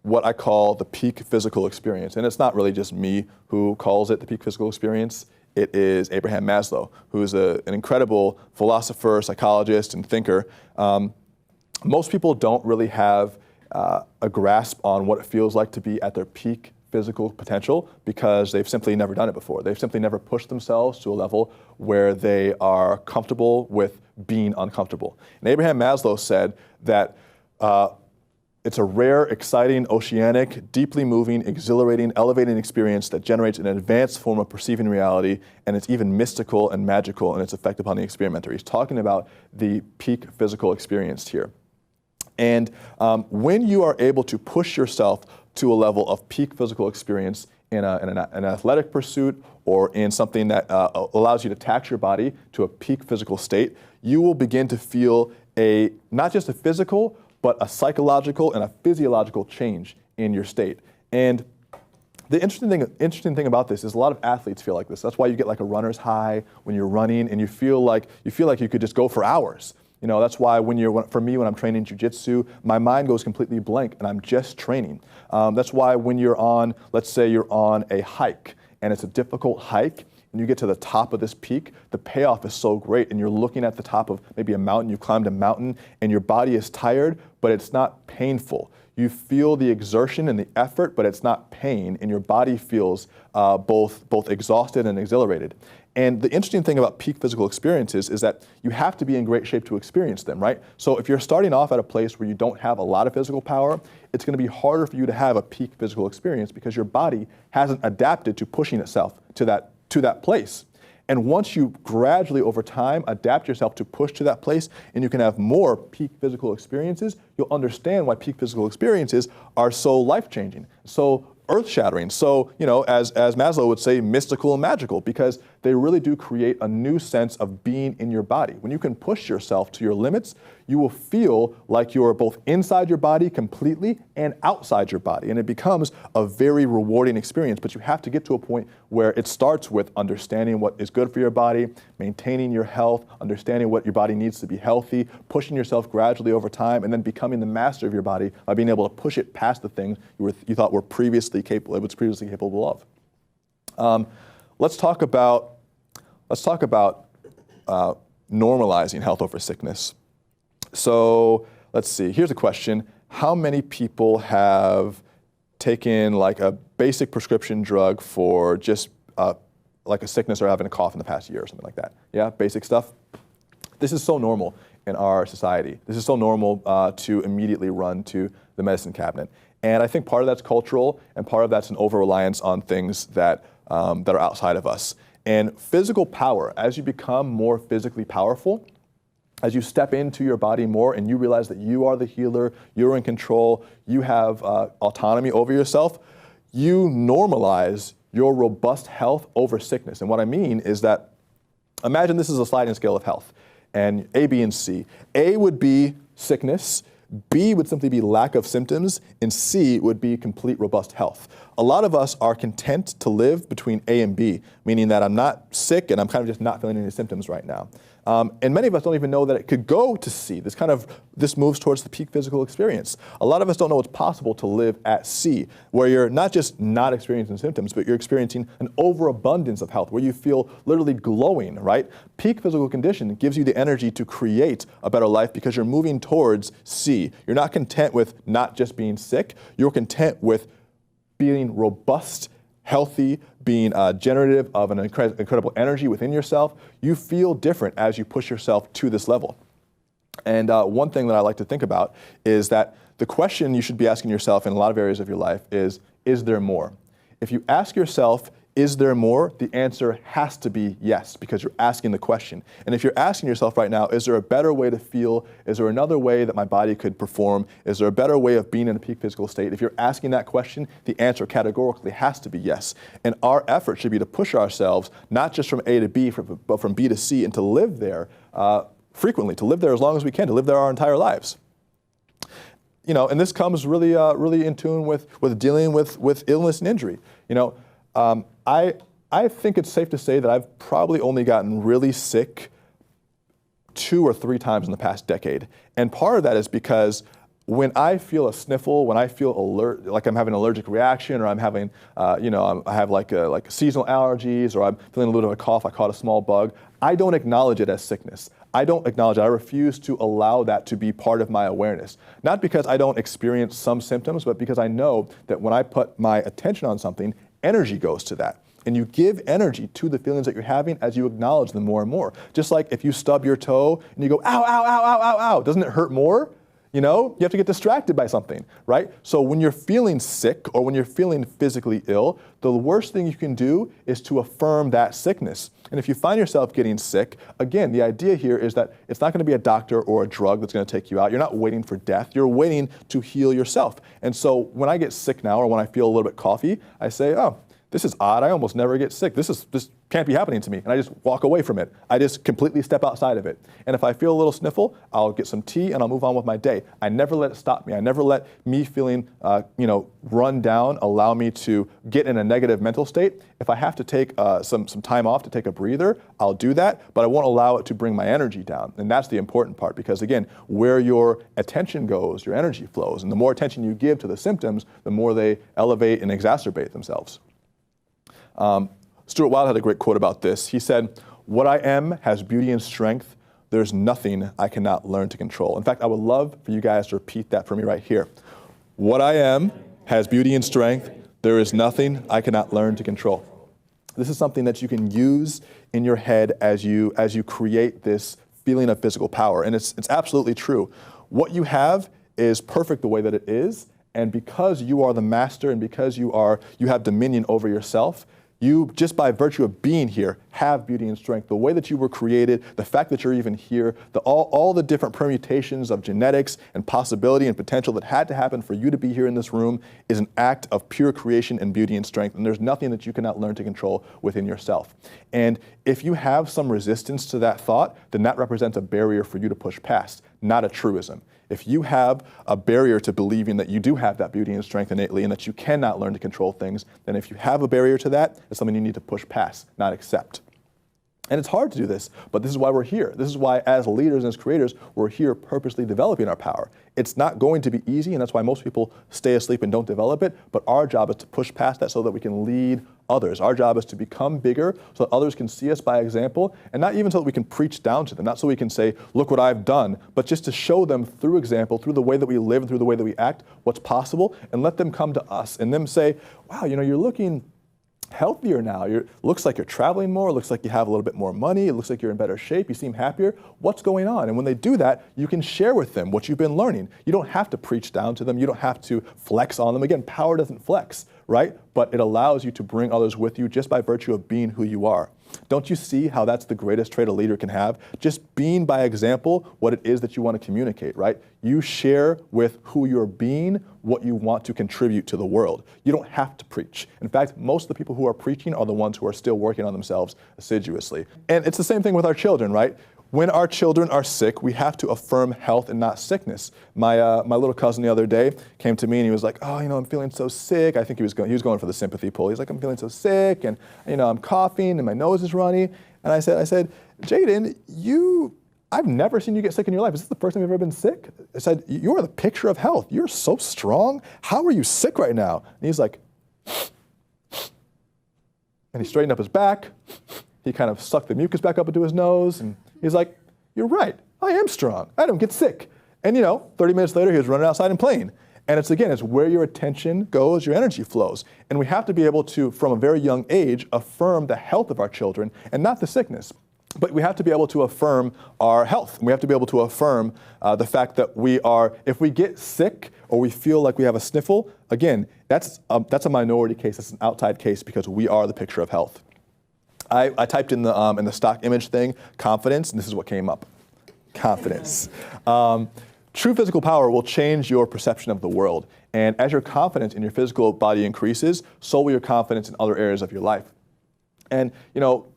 what I call the peak physical experience. And it's not really just me who calls it the peak physical experience. It is Abraham Maslow, who is an incredible philosopher, psychologist, and thinker. Most people don't really have a grasp on what it feels like to be at their peak physical potential because they've simply never done it before. They've simply never pushed themselves to a level where they are comfortable with being uncomfortable. And Abraham Maslow said that it's a rare, exciting, oceanic, deeply moving, exhilarating, elevating experience that generates an advanced form of perceiving reality, and it's even mystical and magical in its effect upon the experimenter. He's talking about the peak physical experience here. And when you are able to push yourself to a level of peak physical experience in an athletic pursuit or in something that allows you to tax your body to a peak physical state, you will begin to feel not just a physical, but a psychological and a physiological change in your state. And the interesting thing about this is a lot of athletes feel like this. That's why you get like a runner's high when you're running, and you feel like you could just go for hours. That's why for me, when I'm training jiu-jitsu, my mind goes completely blank and I'm just training. That's why when let's say you're on a hike and it's a difficult hike and you get to the top of this peak, the payoff is so great and you're looking at the top of maybe a mountain, you climbed a mountain and your body is tired, but it's not painful. You feel the exertion and the effort, but it's not pain, and your body feels both exhausted and exhilarated. And the interesting thing about peak physical experiences is that you have to be in great shape to experience them, right? So if you're starting off at a place where you don't have a lot of physical power, it's going to be harder for you to have a peak physical experience because your body hasn't adapted to pushing itself to that place. And once you gradually, over time, adapt yourself to push to that place and you can have more peak physical experiences, you'll understand why peak physical experiences are so life-changing, so earth-shattering, so, as Maslow would say, mystical and magical, because they really do create a new sense of being in your body. When you can push yourself to your limits, you will feel like you're both inside your body completely and outside your body. And it becomes a very rewarding experience, but you have to get to a point where it starts with understanding what is good for your body, maintaining your health, understanding what your body needs to be healthy, pushing yourself gradually over time, and then becoming the master of your body by being able to push it past the things you thought were previously capable, it was previously capable of. Let's talk about normalizing health over sickness. So let's see, here's a question. How many people have taken like a basic prescription drug for just like a sickness or having a cough in the past year or something like that? Yeah, basic stuff. This is so normal in our society. This is so normal to immediately run to the medicine cabinet. And I think part of that's cultural and part of that's an over-reliance on things that are outside of us. And physical power, as you become more physically powerful, as you step into your body more and you realize that you are the healer, you're in control, you have autonomy over yourself, you normalize your robust health over sickness. And what I mean is that, imagine this is a sliding scale of health, and A, B, and C. A would be sickness, B would simply be lack of symptoms, and C would be complete robust health. A lot of us are content to live between A and B, meaning that I'm not sick and I'm kind of just not feeling any symptoms right now. And many of us don't even know that it could go to C. This moves towards the peak physical experience. A lot of us don't know it's possible to live at C, where you're not just not experiencing symptoms, but you're experiencing an overabundance of health, where you feel literally glowing, right? Peak physical condition gives you the energy to create a better life because you're moving towards C. You're not content with not just being sick, you're content with being robust, healthy, being generative of an incredible energy within yourself. You feel different as you push yourself to this level. And one thing that I like to think about is that the question you should be asking yourself in a lot of areas of your life is there more? If you ask yourself, is there more? The answer has to be yes, because you're asking the question. And if you're asking yourself right now, is there a better way to feel? Is there another way that my body could perform? Is there a better way of being in a peak physical state? If you're asking that question, the answer categorically has to be yes. And our effort should be to push ourselves, not just from A to B, but from B to C, and to live there frequently, to live there as long as we can, to live there our entire lives. And this comes really, really in tune with dealing with illness and injury. I think it's safe to say that I've probably only gotten really sick 2 or 3 times in the past decade. And part of that is because when I feel a sniffle, when I feel alert, like I'm having an allergic reaction, or I'm having, I have like seasonal allergies, or I'm feeling a little bit of a cough, I caught a small bug, I don't acknowledge it as sickness. I don't acknowledge it. I refuse to allow that to be part of my awareness. Not because I don't experience some symptoms, but because I know that when I put my attention on something, energy goes to that. And you give energy to the feelings that you're having as you acknowledge them more and more. Just like if you stub your toe and you go, ow, ow, ow, ow, ow, ow, doesn't it hurt more? You have to get distracted by something, right? So when you're feeling sick or when you're feeling physically ill, the worst thing you can do is to affirm that sickness. And if you find yourself getting sick, again, the idea here is that it's not going to be a doctor or a drug that's going to take you out. You're not waiting for death. You're waiting to heal yourself. And so when I get sick now, or when I feel a little bit coughy, I say, oh, this is odd. I almost never get sick. This can't be happening to me. And I just walk away from it. I just completely step outside of it. And if I feel a little sniffle, I'll get some tea and I'll move on with my day. I never let it stop me. I never let me feeling, run down allow me to get in a negative mental state. If I have to take some time off to take a breather, I'll do that, but I won't allow it to bring my energy down. And that's the important part, because again, where your attention goes, your energy flows. And the more attention you give to the symptoms, the more they elevate and exacerbate themselves. Stewart had a great quote about this. He said, "What I am has beauty and strength. There's nothing I cannot learn to control." In fact, I would love for you guys to repeat that for me right here. What I am has beauty and strength. There is nothing I cannot learn to control. This is something that you can use in your head as you create this feeling of physical power. And it's absolutely true. What you have is perfect the way that it is. And because you are the master and because you have dominion over yourself, you, just by virtue of being here, have beauty and strength. The way that you were created, the fact that you're even here, all the different permutations of genetics and possibility and potential that had to happen for you to be here in this room is an act of pure creation and beauty and strength. And there's nothing that you cannot learn to control within yourself. And if you have some resistance to that thought, then that represents a barrier for you to push past, not a truism. If you have a barrier to believing that you do have that beauty and strength innately and that you cannot learn to control things, then if you have a barrier to that, it's something you need to push past, not accept. And it's hard to do this, but this is why we're here. This is why, as leaders and as creators, we're here purposely developing our power. It's not going to be easy, and that's why most people stay asleep and don't develop it, but our job is to push past that so that we can lead others. Our job is to become bigger so that others can see us by example, and not even so that we can preach down to them, not so we can say, look what I've done, but just to show them through example, through the way that we live and through the way that we act, what's possible, and let them come to us and them say, wow, you're looking healthier now. Looks like you're traveling more. Looks like you have a little bit more money. It looks like you're in better shape. You seem happier. What's going on? And when they do that, you can share with them what you've been learning. You don't have to preach down to them. You don't have to flex on them. Again, power doesn't flex, right? But it allows you to bring others with you just by virtue of being who you are. Don't you see how that's the greatest trait a leader can have? Just being by example what it is that you want to communicate, right? You share with who you're being what you want to contribute to the world. You don't have to preach. In fact, most of the people who are preaching are the ones who are still working on themselves assiduously. And it's the same thing with our children, right? When our children are sick, we have to affirm health and not sickness. My little cousin the other day came to me and he was like, oh, I'm feeling so sick. I think he was going for the sympathy pull. He's like, I'm feeling so sick and, I'm coughing and my nose is runny. And I said, Jaden, I've never seen you get sick in your life. Is this the first time you've ever been sick? I said, you are the picture of health. You're so strong. How are you sick right now? And he's like, and he straightened up his back. He kind of sucked the mucus back up into his nose and he's like, you're right, I am strong. I don't get sick. And 30 minutes later, he was running outside and playing. And it's where your attention goes, your energy flows. And we have to be able to, from a very young age, affirm the health of our children and not the sickness. But we have to be able to affirm our health. And we have to be able to affirm the fact that if we get sick or we feel like we have a sniffle, again, that's a minority case, that's an outside case because we are the picture of health. I typed in the stock image thing, confidence, and this is what came up. Confidence. True physical power will change your perception of the world. And as your confidence in your physical body increases, so will your confidence in other areas of your life. And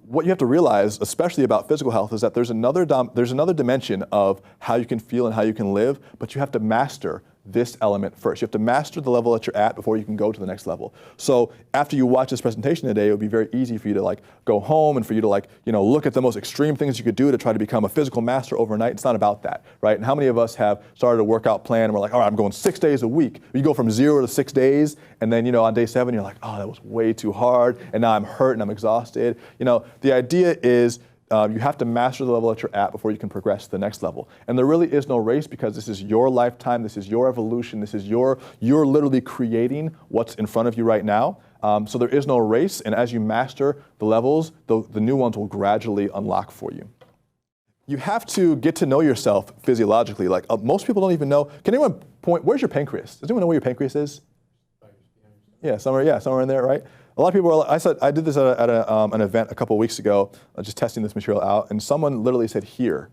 what you have to realize, especially about physical health, is that there's another dimension of how you can feel and how you can live, but you have to master this element first. You have to master the level that you're at before you can go to the next level. So after you watch this presentation today, it would be very easy for you to go home and for you to look at the most extreme things you could do to try to become a physical master overnight. It's not about that, right? And how many of us have started a workout plan and we're like, all right, I'm going 6 days a week. You go from 0 to 6 days and then, on day 7, you're like, oh, that was way too hard. And now I'm hurt and I'm exhausted. The idea is you have to master the level that you're at before you can progress to the next level. And there really is no race because this is your lifetime, this is your evolution, you're literally creating what's in front of you right now. So there is no race, and as you master the levels, the new ones will gradually unlock for you. You have to get to know yourself physiologically. Most people don't even know. Can anyone point, where's your pancreas? Does anyone know where your pancreas is? Yeah, somewhere in there, right? A lot of people are I did this at an event a couple of weeks ago, just testing this material out, and someone literally said, here.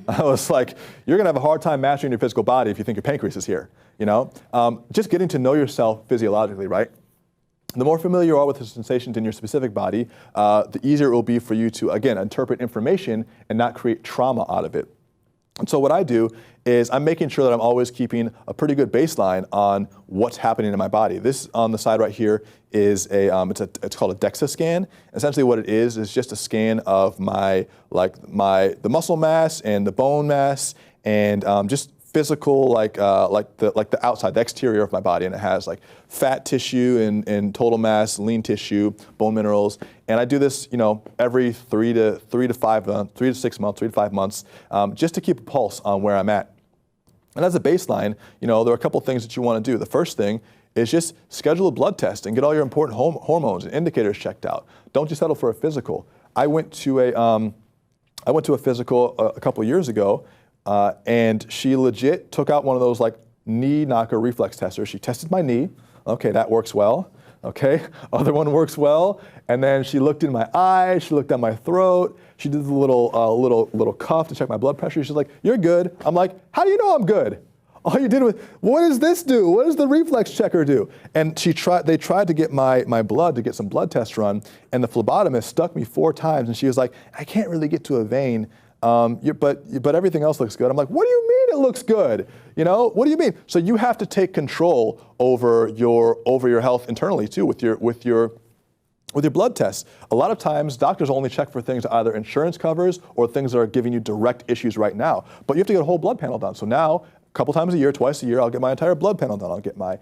I was like, you're gonna have a hard time mastering your physical body if you think your pancreas is here, Just getting to know yourself physiologically, right? The more familiar you are with the sensations in your specific body, the easier it will be for you to, again, interpret information and not create trauma out of it. And so what I do is I'm making sure that I'm always keeping a pretty good baseline on what's happening in my body. This on the side right here is it's called a DEXA scan. Essentially what it is just a scan of the muscle mass and the bone mass and just physical, like the outside, the exterior of my body, and it has fat tissue and total mass, lean tissue, bone minerals, and I do this, every 3 to 5 months, 3 to 6 months, 3 to 5 months, just to keep a pulse on where I'm at. And as a baseline, there are a couple things that you want to do. The first thing is just schedule a blood test and get all your important hormones and indicators checked out. Don't just settle for a physical. I went to a physical a couple years ago, and she legit took out one of those like knee knocker reflex testers. She tested my knee. Okay, that works well. Okay, other one works well. And then she looked in my eye, she looked down my throat, she did the little cuff to check my blood pressure. She's like, "You're good." I'm like, "How do you know I'm good?" All you did was, what does this do? What does the reflex checker do? And they tried to get my blood to get some blood tests run, and the phlebotomist stuck me 4 times, and she was like, "I can't really get to a vein, but everything else looks good." I'm like, "What do you mean it looks good? You know, what do you mean?" So you have to take control over your health internally too, with your blood tests. A lot of times, doctors only check for things that either insurance covers or things that are giving you direct issues right now. But you have to get a whole blood panel done. So now, a couple times a year, twice a year, I'll get my entire blood panel done. I'll get my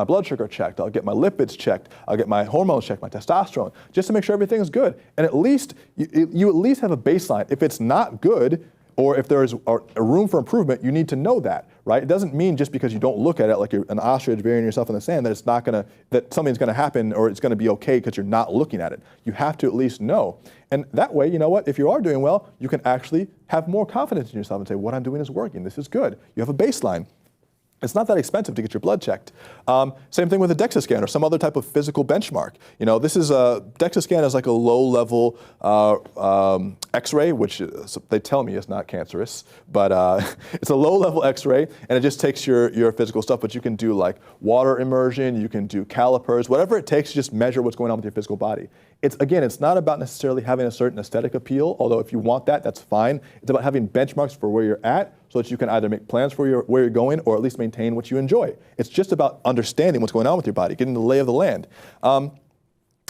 blood sugar checked. I'll get my lipids checked. I'll get my hormones checked, my testosterone, just to make sure everything is good. And at least, you at least have a baseline. If it's not good, or if there's a room for improvement, you need to know that, right? It doesn't mean just because you don't look at it like you're an ostrich burying yourself in the sand that something's gonna happen or it's gonna be okay because you're not looking at it. You have to at least know. And that way, you know what, if you are doing well, you can actually have more confidence in yourself and say, what I'm doing is working, this is good. You have a baseline. It's not that expensive to get your blood checked. Same thing with a DEXA scan or some other type of physical benchmark. You know, this is a DEXA scan is like a low-level X-ray, which they tell me is not cancerous, but it's a low-level X-ray, and it just takes your physical stuff. But you can do like water immersion, you can do calipers, whatever it takes to just measure what's going on with your physical body. It's not about necessarily having a certain aesthetic appeal, although if you want that, that's fine. It's about having benchmarks for where you're at so that you can either make plans for where you're going or at least maintain what you enjoy. It's just about understanding what's going on with your body, getting the lay of the land. And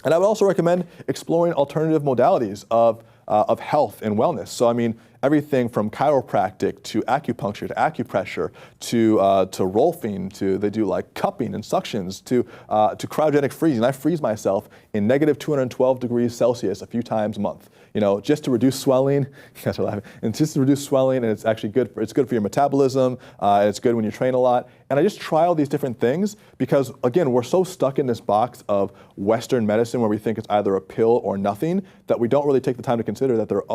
I would also recommend exploring alternative modalities of health and wellness. So I mean, everything from chiropractic to acupuncture to acupressure to rolfing they do like cupping and suctions to cryogenic freezing. I freeze myself in negative 212 degrees Celsius a few times a month. You know, just to reduce swelling. You guys are laughing. And just to reduce swelling, and it's actually good. It's good for your metabolism. It's good when you train a lot. And I just try all these different things because, again, we're so stuck in this box of Western medicine where we think it's either a pill or nothing that we don't really take the time to consider that there are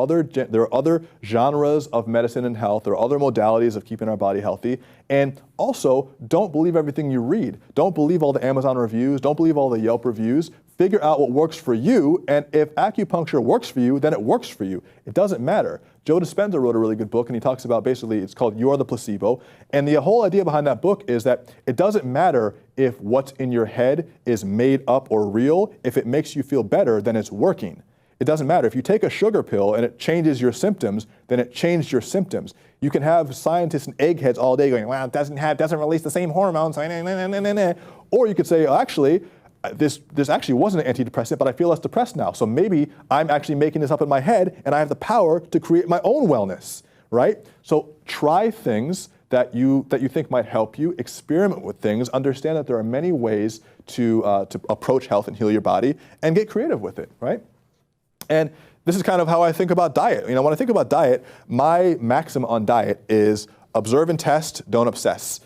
other genres of medicine and health. There are other modalities of keeping our body healthy. And also, don't believe everything you read. Don't believe all the Amazon reviews. Don't believe all the Yelp reviews. Figure out what works for you, and if acupuncture works for you, then it works for you. It doesn't matter. Joe Dispenza wrote a really good book, and he talks about basically, it's called You Are the Placebo, and the whole idea behind that book is that it doesn't matter if what's in your head is made up or real. If it makes you feel better, then it's working. It doesn't matter. If you take a sugar pill and it changes your symptoms, then it changed your symptoms. You can have scientists and eggheads all day going, well, it doesn't release the same hormones, or you could say, oh, actually, this actually wasn't an antidepressant, but I feel less depressed now. So maybe I'm actually making this up in my head and I have the power to create my own wellness, right? So try things that you think might help you, experiment with things, understand that there are many ways to approach health and heal your body, and get creative with it, right? And this is kind of how I think about diet. You know, when I think about diet, my maxim on diet is observe and test, don't obsess.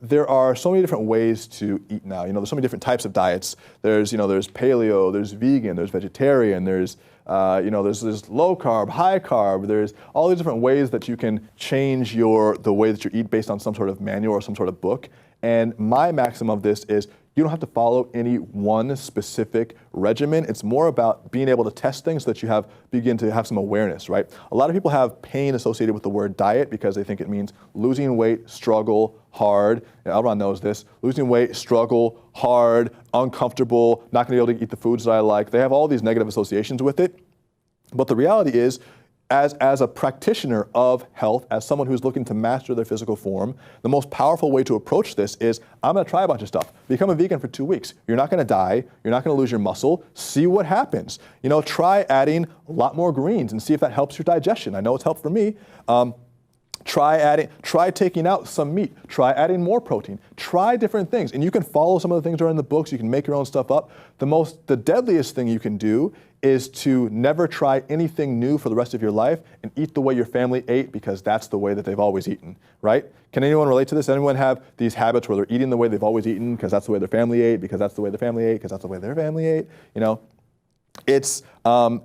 There are so many different ways to eat now. You know, there's so many different types of diets. There's paleo, there's vegan, there's vegetarian, there's low carb, high carb. There's all these different ways that you can change the way that you eat based on some sort of manual or some sort of book. And my maxim of this is you don't have to follow any one specific regimen. It's more about being able to test things so that you begin to have some awareness, right? A lot of people have pain associated with the word diet because they think it means losing weight, struggle, hard. Elron knows this. Losing weight, struggle, hard, uncomfortable, not going to be able to eat the foods that I like. They have all these negative associations with it. But the reality is, as a practitioner of health, as someone who's looking to master their physical form, the most powerful way to approach this is, I'm gonna try a bunch of stuff. Become a vegan for 2 weeks. You're not gonna die, you're not gonna lose your muscle, see what happens. You know, try adding a lot more greens and see if that helps your digestion. I know it's helped for me. Try taking out some meat. Try adding more protein. Try different things. And you can follow some of the things that are in the books. You can make your own stuff up. The deadliest thing you can do is to never try anything new for the rest of your life and eat the way your family ate because that's the way that they've always eaten, right? Can anyone relate to this? Anyone have these habits where they're eating the way they've always eaten because that's the way their family ate, because that's the way their family ate, because that's the way their family ate? You know, it's the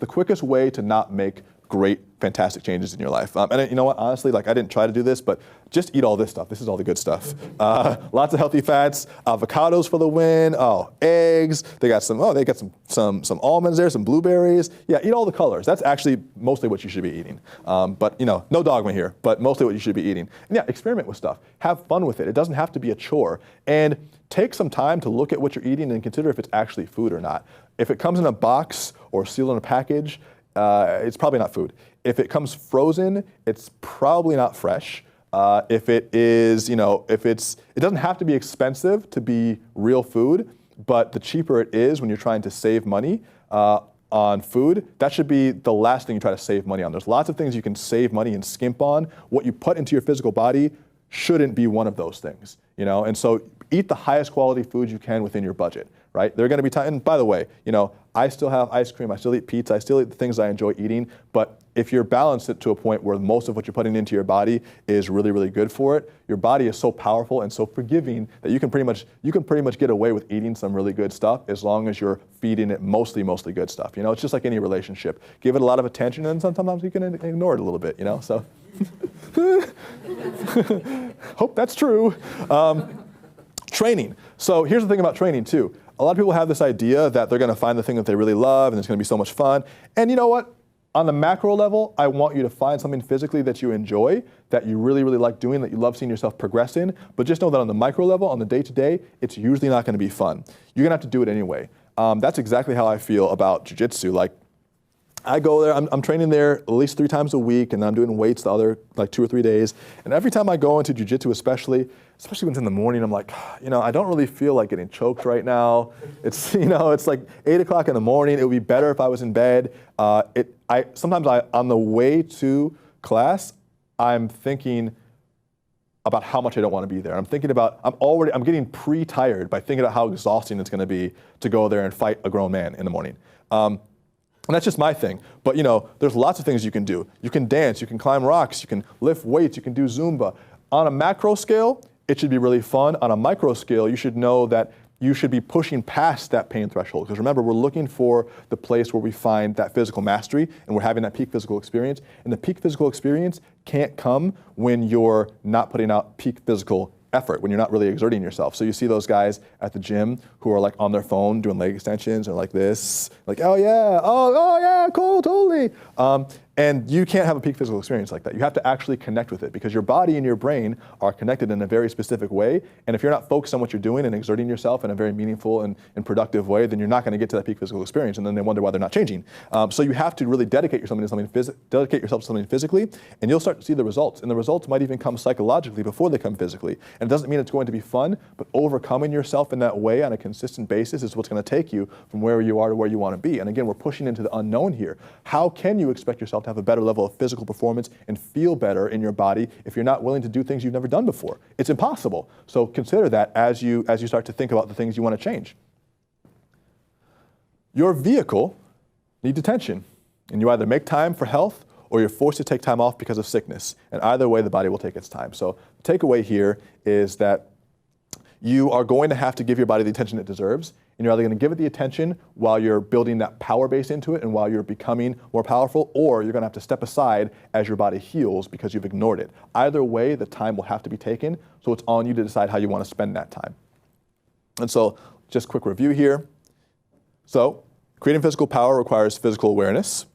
quickest way to not make great, fantastic changes in your life. And you know what, honestly, like I didn't try to do this, but just eat all this stuff. This is all the good stuff. Lots of healthy fats, avocados for the win, eggs. They got some almonds there, some blueberries. Yeah, eat all the colors. That's actually mostly what you should be eating. But you know, no dogma here, but mostly what you should be eating. And yeah, experiment with stuff. Have fun with it. It doesn't have to be a chore. And take some time to look at what you're eating and consider if it's actually food or not. If it comes in a box or sealed in a package, it's probably not food. If it comes frozen, it's probably not fresh. If it is, you know, it doesn't have to be expensive to be real food, but the cheaper it is when you're trying to save money on food, that should be the last thing you try to save money on. There's lots of things you can save money and skimp on. What you put into your physical body shouldn't be one of those things, you know? And so eat the highest quality food you can within your budget, right? There are gonna be times, and by the way, you know, I still have ice cream, I still eat pizza, I still eat the things I enjoy eating, but if you're balanced it to a point where most of what you're putting into your body is really, really good for it, your body is so powerful and so forgiving that you can pretty much get away with eating some really good stuff as long as you're feeding it mostly good stuff. You know, it's just like any relationship. Give it a lot of attention and sometimes you can ignore it a little bit, you know, so. Hope that's true. Training. So here's the thing about training too. A lot of people have this idea that they're going to find the thing that they really love and it's going to be so much fun. And you know what? On the macro level, I want you to find something physically that you enjoy, that you really, really like doing, that you love seeing yourself progress in. But just know that on the micro level, on the day-to-day, it's usually not going to be fun. You're going to have to do it anyway. That's exactly how I feel about jiu-jitsu. Like, I go there, I'm training there at least 3 times a week, and I'm doing weights the other like 2 or 3 days. And every time I go into jiu-jitsu, especially when it's in the morning, I'm like, you know, I don't really feel like getting choked right now. It's, you know, it's like 8 o'clock in the morning. It would be better if I was in bed. Sometimes on the way to class, I'm thinking about how much I don't want to be there. I'm getting pre-tired by thinking about how exhausting it's going to be to go there and fight a grown man in the morning. And that's just my thing. But you know, there's lots of things you can do. You can dance, you can climb rocks, you can lift weights, you can do Zumba. On a macro scale, it should be really fun. On a micro scale, you should know that you should be pushing past that pain threshold. Because remember, we're looking for the place where we find that physical mastery and we're having that peak physical experience. And the peak physical experience can't come when you're not putting out peak physical effort, when you're not really exerting yourself. So you see those guys at the gym who are like on their phone doing leg extensions or like this, like, oh yeah, cool, totally. And you can't have a peak physical experience like that. You have to actually connect with it because your body and your brain are connected in a very specific way. And if you're not focused on what you're doing and exerting yourself in a very meaningful and productive way, then you're not going to get to that peak physical experience. And then they wonder why they're not changing. So you have to really dedicate yourself to something physically, and you'll start to see the results. And the results might even come psychologically before they come physically. And it doesn't mean it's going to be fun, but overcoming yourself in that way on a consistent basis is what's going to take you from where you are to where you want to be. And again, we're pushing into the unknown here. How can you expect yourself to have a better level of physical performance and feel better in your body if you're not willing to do things you've never done before? It's impossible. So consider that as you start to think about the things you want to change. Your vehicle needs attention, and you either make time for health or you're forced to take time off because of sickness. And either way, the body will take its time. So the takeaway here is that you are going to have to give your body the attention it deserves, and you're either going to give it the attention while you're building that power base into it and while you're becoming more powerful, or you're going to have to step aside as your body heals because you've ignored it. Either way, the time will have to be taken, so it's on you to decide how you want to spend that time. And so, just quick review here. So, creating physical power requires physical awareness.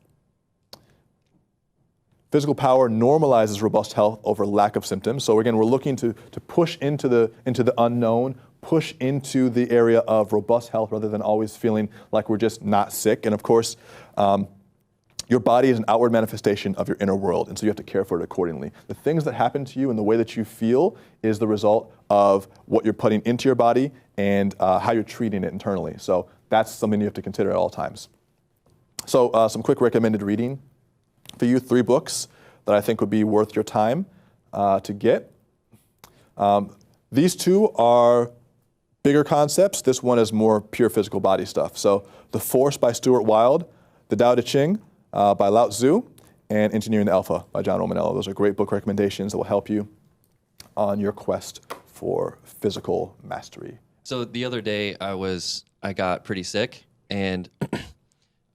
Physical power normalizes robust health over lack of symptoms. So again, we're looking to push into the unknown, push into the area of robust health rather than always feeling like we're just not sick. And of course, your body is an outward manifestation of your inner world, and so you have to care for it accordingly. The things that happen to you and the way that you feel is the result of what you're putting into your body and how you're treating it internally. So that's something you have to consider at all times. So some quick recommended reading for you, 3 books. that I think would be worth your time to get. These two are bigger concepts. This one is more pure physical body stuff. So The Force by Stewart Wilde, The Tao Te Ching by Lao Tzu, and Engineering the Alpha by John Romaniello. Those are great book recommendations that will help you on your quest for physical mastery. So the other day I got pretty sick, and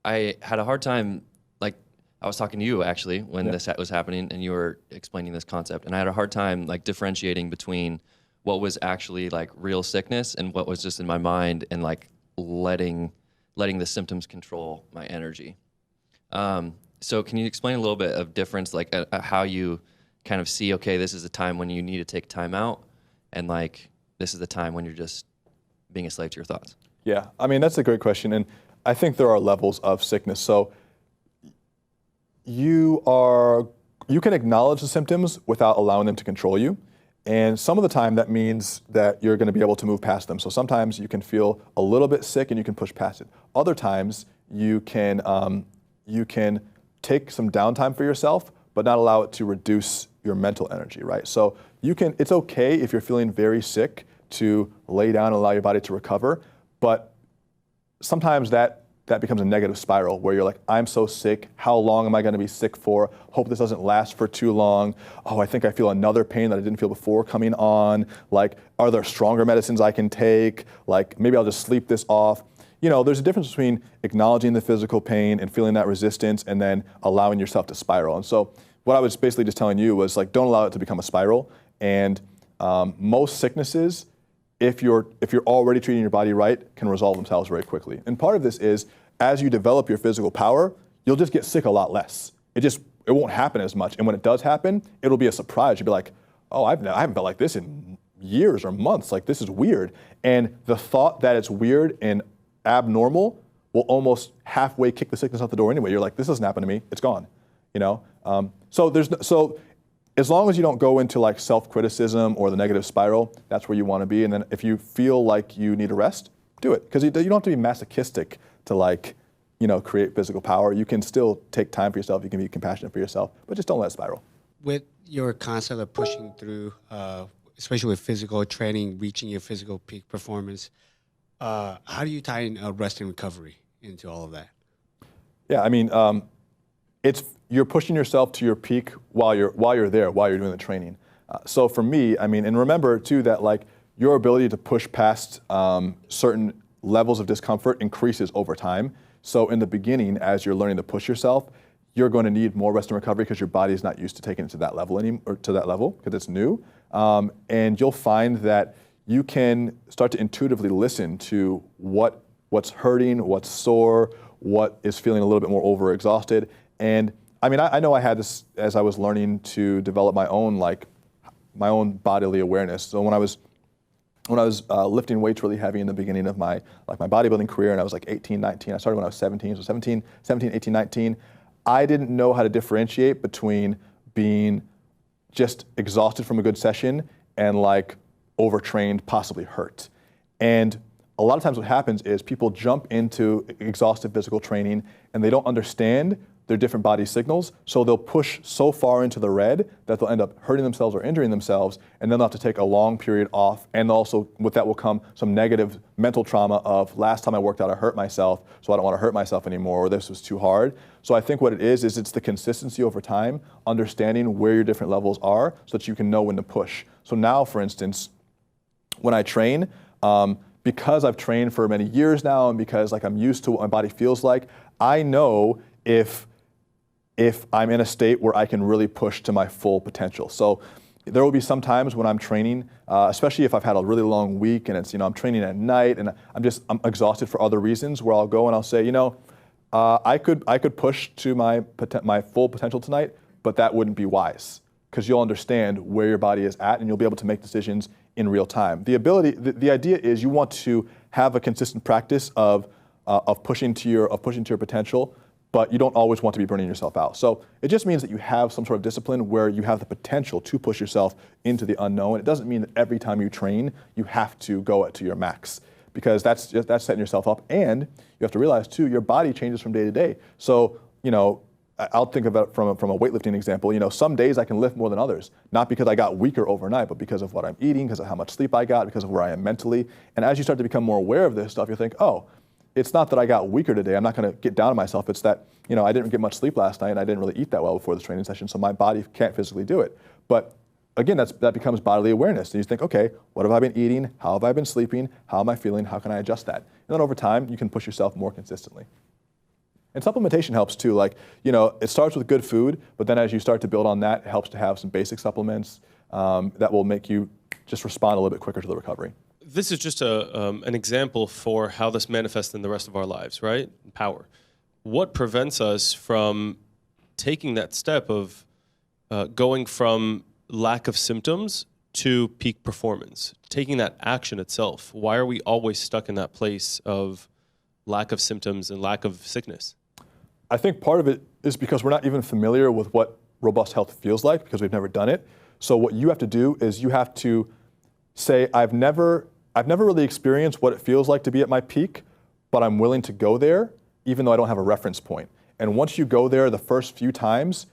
I had a hard time, like I was talking to you actually when this was happening and you were explaining this concept, and I had a hard time like differentiating between what was actually like real sickness and what was just in my mind, and like letting the symptoms control my energy. So can you explain a little bit of difference, like how you kind of see, okay, this is a time when you need to take time out, and like this is the time when you're just being a slave to your thoughts? Yeah, I mean, that's a great question. And I think there are levels of sickness. So you can acknowledge the symptoms without allowing them to control you. And some of the time that means that you're going to be able to move past them. So sometimes you can feel a little bit sick and you can push past it. Other times you can take some downtime for yourself, but not allow it to reduce your mental energy, right? So it's okay if you're feeling very sick to lay down and allow your body to recover, but sometimes that becomes a negative spiral where you're like, I'm so sick, how long am I gonna be sick for? Hope this doesn't last for too long. Oh, I think I feel another pain that I didn't feel before coming on. Like, are there stronger medicines I can take? Like, maybe I'll just sleep this off. You know, there's a difference between acknowledging the physical pain and feeling that resistance and then allowing yourself to spiral. And so what I was basically just telling you was like, don't allow it to become a spiral. And most sicknesses, if you're already treating your body right, can resolve themselves very quickly. And part of this is, as you develop your physical power, you'll just get sick a lot less. It won't happen as much. And when it does happen, it'll be a surprise. You'll be like, oh, I haven't felt like this in years or months. Like, this is weird. And the thought that it's weird and abnormal will almost halfway kick the sickness out the door anyway. You're like, this doesn't happen to me. It's gone. You know. So as long as you don't go into like self-criticism or the negative spiral, that's where you want to be. And then if you feel like you need a rest, do it, because you don't have to be masochistic to like, create physical power. You can still take time for yourself. You can be compassionate for yourself, but just don't let it spiral. With your concept of pushing through, especially with physical training, reaching your physical peak performance, how do you tie in rest and recovery into all of that? Yeah, I mean, you're pushing yourself to your peak while you're there, while you're doing the training. So for me, I mean, and remember too that like your ability to push past certain levels of discomfort increases over time. So in the beginning, as you're learning to push yourself, you're going to need more rest and recovery because your body is not used to taking it to that level because it's new. And you'll find that you can start to intuitively listen to what's hurting, what's sore, what is feeling a little bit more overexhausted. And I mean, I know I had this as I was learning to develop my own bodily awareness. So when I was lifting weights really heavy in the beginning of my bodybuilding career, and I was like 18, 19. I started when I was 17, so 17, 18, 19. I didn't know how to differentiate between being just exhausted from a good session and like overtrained, possibly hurt. And a lot of times what happens is people jump into exhaustive physical training and they don't understand their different body signals, so they'll push so far into the red that they'll end up hurting themselves or injuring themselves, and then they'll have to take a long period off, and also with that will come some negative mental trauma of last time I worked out I hurt myself, so I don't want to hurt myself anymore, or this was too hard. So I think what it is it's the consistency over time, understanding where your different levels are so that you can know when to push. So now, for instance, when I train, because I've trained for many years now and because like I'm used to what my body feels like, I know if I'm in a state where I can really push to my full potential. So there will be some times when I'm training, especially if I've had a really long week and it's, I'm training at night and I'm exhausted for other reasons, where I'll go and I'll say, I could push to my full potential tonight, but that wouldn't be wise, because you'll understand where your body is at and you'll be able to make decisions in real time. The idea is you want to have a consistent practice of pushing to your potential, but you don't always want to be burning yourself out. So it just means that you have some sort of discipline where you have the potential to push yourself into the unknown. It doesn't mean that every time you train, you have to go to your max, because that's setting yourself up. And you have to realize too, your body changes from day to day. So, I'll think of it from a weightlifting example. Some days I can lift more than others, not because I got weaker overnight, but because of what I'm eating, because of how much sleep I got, because of where I am mentally. And as you start to become more aware of this stuff, you think, oh, it's not that I got weaker today. I'm not going to get down on myself. It's that, I didn't get much sleep last night and I didn't really eat that well before the training session, so my body can't physically do it. But again, that becomes bodily awareness. And you think, okay, what have I been eating? How have I been sleeping? How am I feeling? How can I adjust that? And then over time, you can push yourself more consistently. And supplementation helps too. It starts with good food, but then as you start to build on that, it helps to have some basic supplements that will make you just respond a little bit quicker to the recovery. This is just an example for how this manifests in the rest of our lives, right? Power. What prevents us from taking that step of going from lack of symptoms to peak performance, taking that action itself? Why are we always stuck in that place of lack of symptoms and lack of sickness? I think part of it is because we're not even familiar with what robust health feels like because we've never done it. So what you have to do is you have to say, I've never really experienced what it feels like to be at my peak, but I'm willing to go there even though I don't have a reference point. And once you go there the first few times,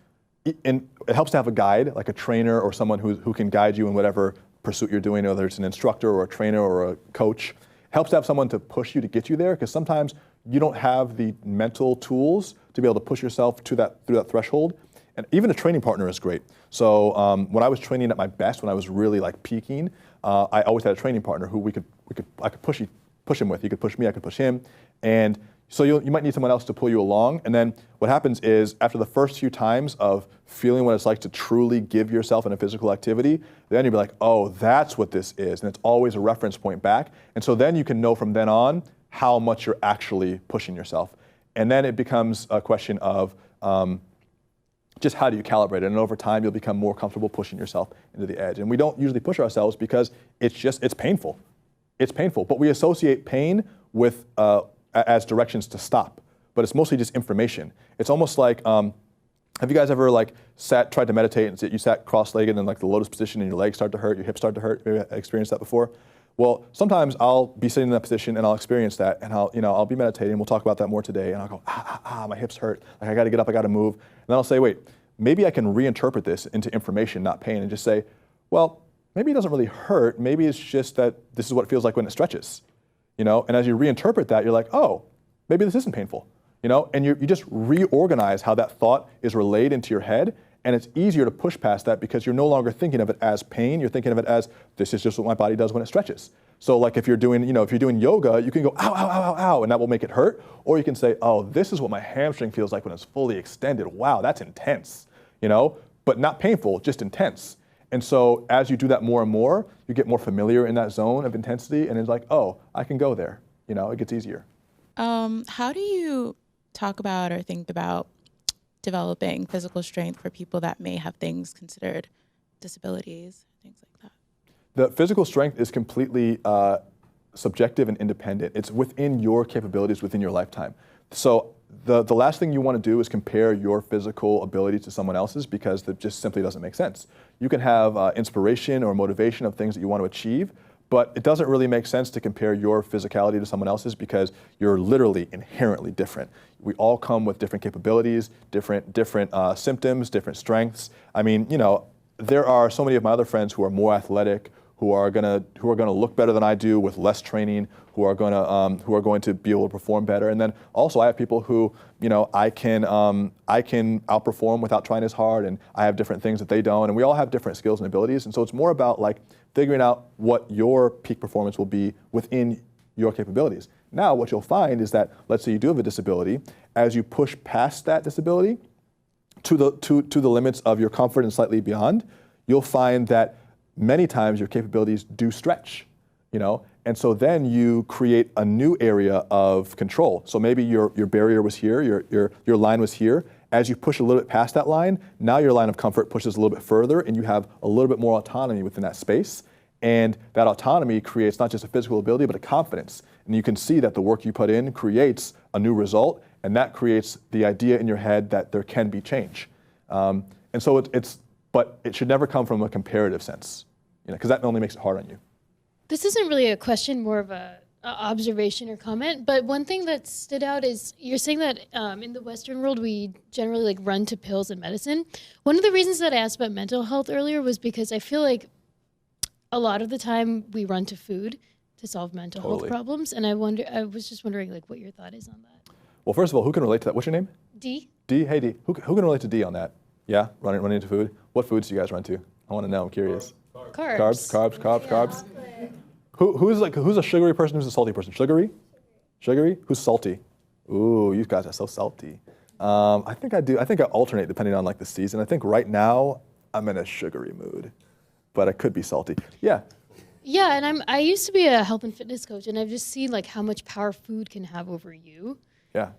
and it helps to have a guide, like a trainer or someone who can guide you in whatever pursuit you're doing, whether it's an instructor or a trainer or a coach. It helps to have someone to push you to get you there, because sometimes you don't have the mental tools to be able to push yourself through that threshold. And even a training partner is great. So when I was training at my best, when I was really peaking, I always had a training partner who I could push him with. He could push me, I could push him. And so you might need someone else to pull you along. And then what happens is after the first few times of feeling what it's like to truly give yourself in a physical activity, then you'll be like, oh, that's what this is. And it's always a reference point back. And so then you can know from then on how much you're actually pushing yourself. And then it becomes a question of just how do you calibrate it? And over time, you'll become more comfortable pushing yourself into the edge. And we don't usually push ourselves because it's painful. It's painful, but we associate pain with as directions to stop, but it's mostly just information. It's almost like, have you guys ever tried to meditate and you sat cross-legged in the lotus position and your legs start to hurt, your hips start to hurt? Maybe I experienced that before. Well, sometimes I'll be sitting in that position and I'll experience that, and I'll be meditating. We'll talk about that more today, and I'll go, my hips hurt. I got to get up, I got to move. And then I'll say, wait, maybe I can reinterpret this into information, not pain, and just say, well, maybe it doesn't really hurt. Maybe it's just that this is what it feels like when it stretches. And as you reinterpret that, you're like, oh, maybe this isn't painful, and you just reorganize how that thought is relayed into your head, and it's easier to push past that because you're no longer thinking of it as pain. You're thinking of it as, this is just what my body does when it stretches. So if you're doing yoga, you can go, ow, ow, ow, ow, ow, and that will make it hurt. Or you can say, oh, this is what my hamstring feels like when it's fully extended. Wow, that's intense, but not painful, just intense. And so as you do that more and more, you get more familiar in that zone of intensity, and it's like, oh, I can go there. It gets easier. How do you talk about or think about developing physical strength for people that may have things considered disabilities, things like that? The physical strength is completely subjective and independent. It's within your capabilities, within your lifetime. So the last thing you want to do is compare your physical ability to someone else's, because that just simply doesn't make sense. You can have inspiration or motivation of things that you want to achieve, but it doesn't really make sense to compare your physicality to someone else's because you're literally inherently different. We all come with different capabilities, different symptoms, different strengths. I mean, there are so many of my other friends who are more athletic, who are gonna look better than I do with less training, who are going to be able to perform better. And then also I have people who, I can outperform without trying as hard, and I have different things that they don't, and we all have different skills and abilities. And so it's more about figuring out what your peak performance will be within your capabilities. Now, what you'll find is that, let's say you do have a disability, as you push past that disability to the limits of your comfort and slightly beyond, you'll find that many times your capabilities do stretch, and so then you create a new area of control. So maybe your barrier was here, your line was here. As you push a little bit past that line, now your line of comfort pushes a little bit further, and you have a little bit more autonomy within that space. And that autonomy creates not just a physical ability, but a confidence. And you can see that the work you put in creates a new result, and that creates the idea in your head that there can be change. And so but it should never come from a comparative sense, because that only makes it hard on you. This isn't really a question, more of a observation or comment, but one thing that stood out is you're saying that in the Western world, we generally like run to pills and medicine. One of the reasons that I asked about mental health earlier was because I feel like a lot of the time we run to food to solve mental health problems. And I was just wondering like what your thought is on that. Well, first of all, who can relate to that? What's your name? D? D, hey D. Who can relate to D on that? Yeah, running into food. What foods do you guys run to? I want to know, I'm curious. Carbs. Who's a sugary person? Who's a salty person? Sugary? Who's salty? Ooh, you guys are so salty. I think I do. I think I alternate depending on like the season. I think right now I'm in a sugary mood, but I could be salty. Yeah. Yeah, and I used to be a health and fitness coach, and I've just seen like how much power food can have over you. Yeah.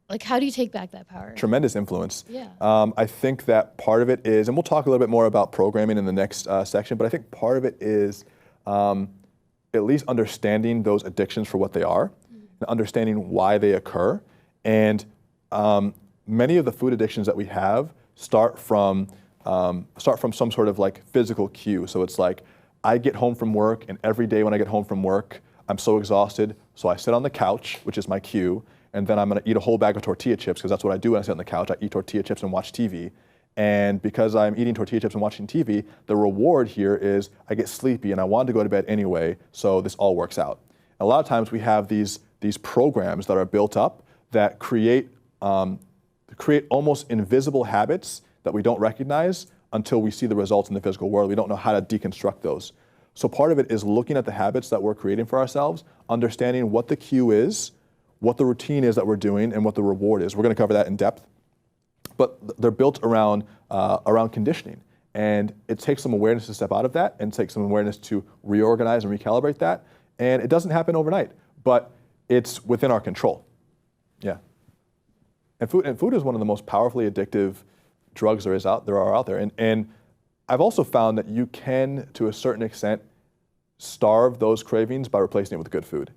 Like, how do you take back that power? Tremendous influence. Yeah. I think that part of it is, and we'll talk a little bit more about programming in the next section, but I think part of it is at least understanding those addictions for what they are, and understanding why they occur. And many of the food addictions that we have start from some sort of like physical cue. So it's like, I get home from work, and every day when I get home from work, I'm so exhausted, so I sit on the couch, which is my cue, and then I'm gonna eat a whole bag of tortilla chips, because that's what I do when I sit on the couch. I eat tortilla chips and watch TV. And because I'm eating tortilla chips and watching TV, the reward here is I get sleepy and I want to go to bed anyway, so this all works out. And a lot of times we have these programs that are built up that create almost invisible habits that we don't recognize until we see the results in the physical world. We don't know how to deconstruct those. So part of it is looking at the habits that we're creating for ourselves, understanding what the cue is, what the routine is that we're doing, and what the reward is. We're gonna cover that in depth. But they're built around conditioning. And it takes some awareness to step out of that, and takes some awareness to reorganize and recalibrate that. And it doesn't happen overnight, but it's within our control. Yeah. And food is one of the most powerfully addictive drugs there are out there. And I've also found that you can, to a certain extent, starve those cravings by replacing it with good food.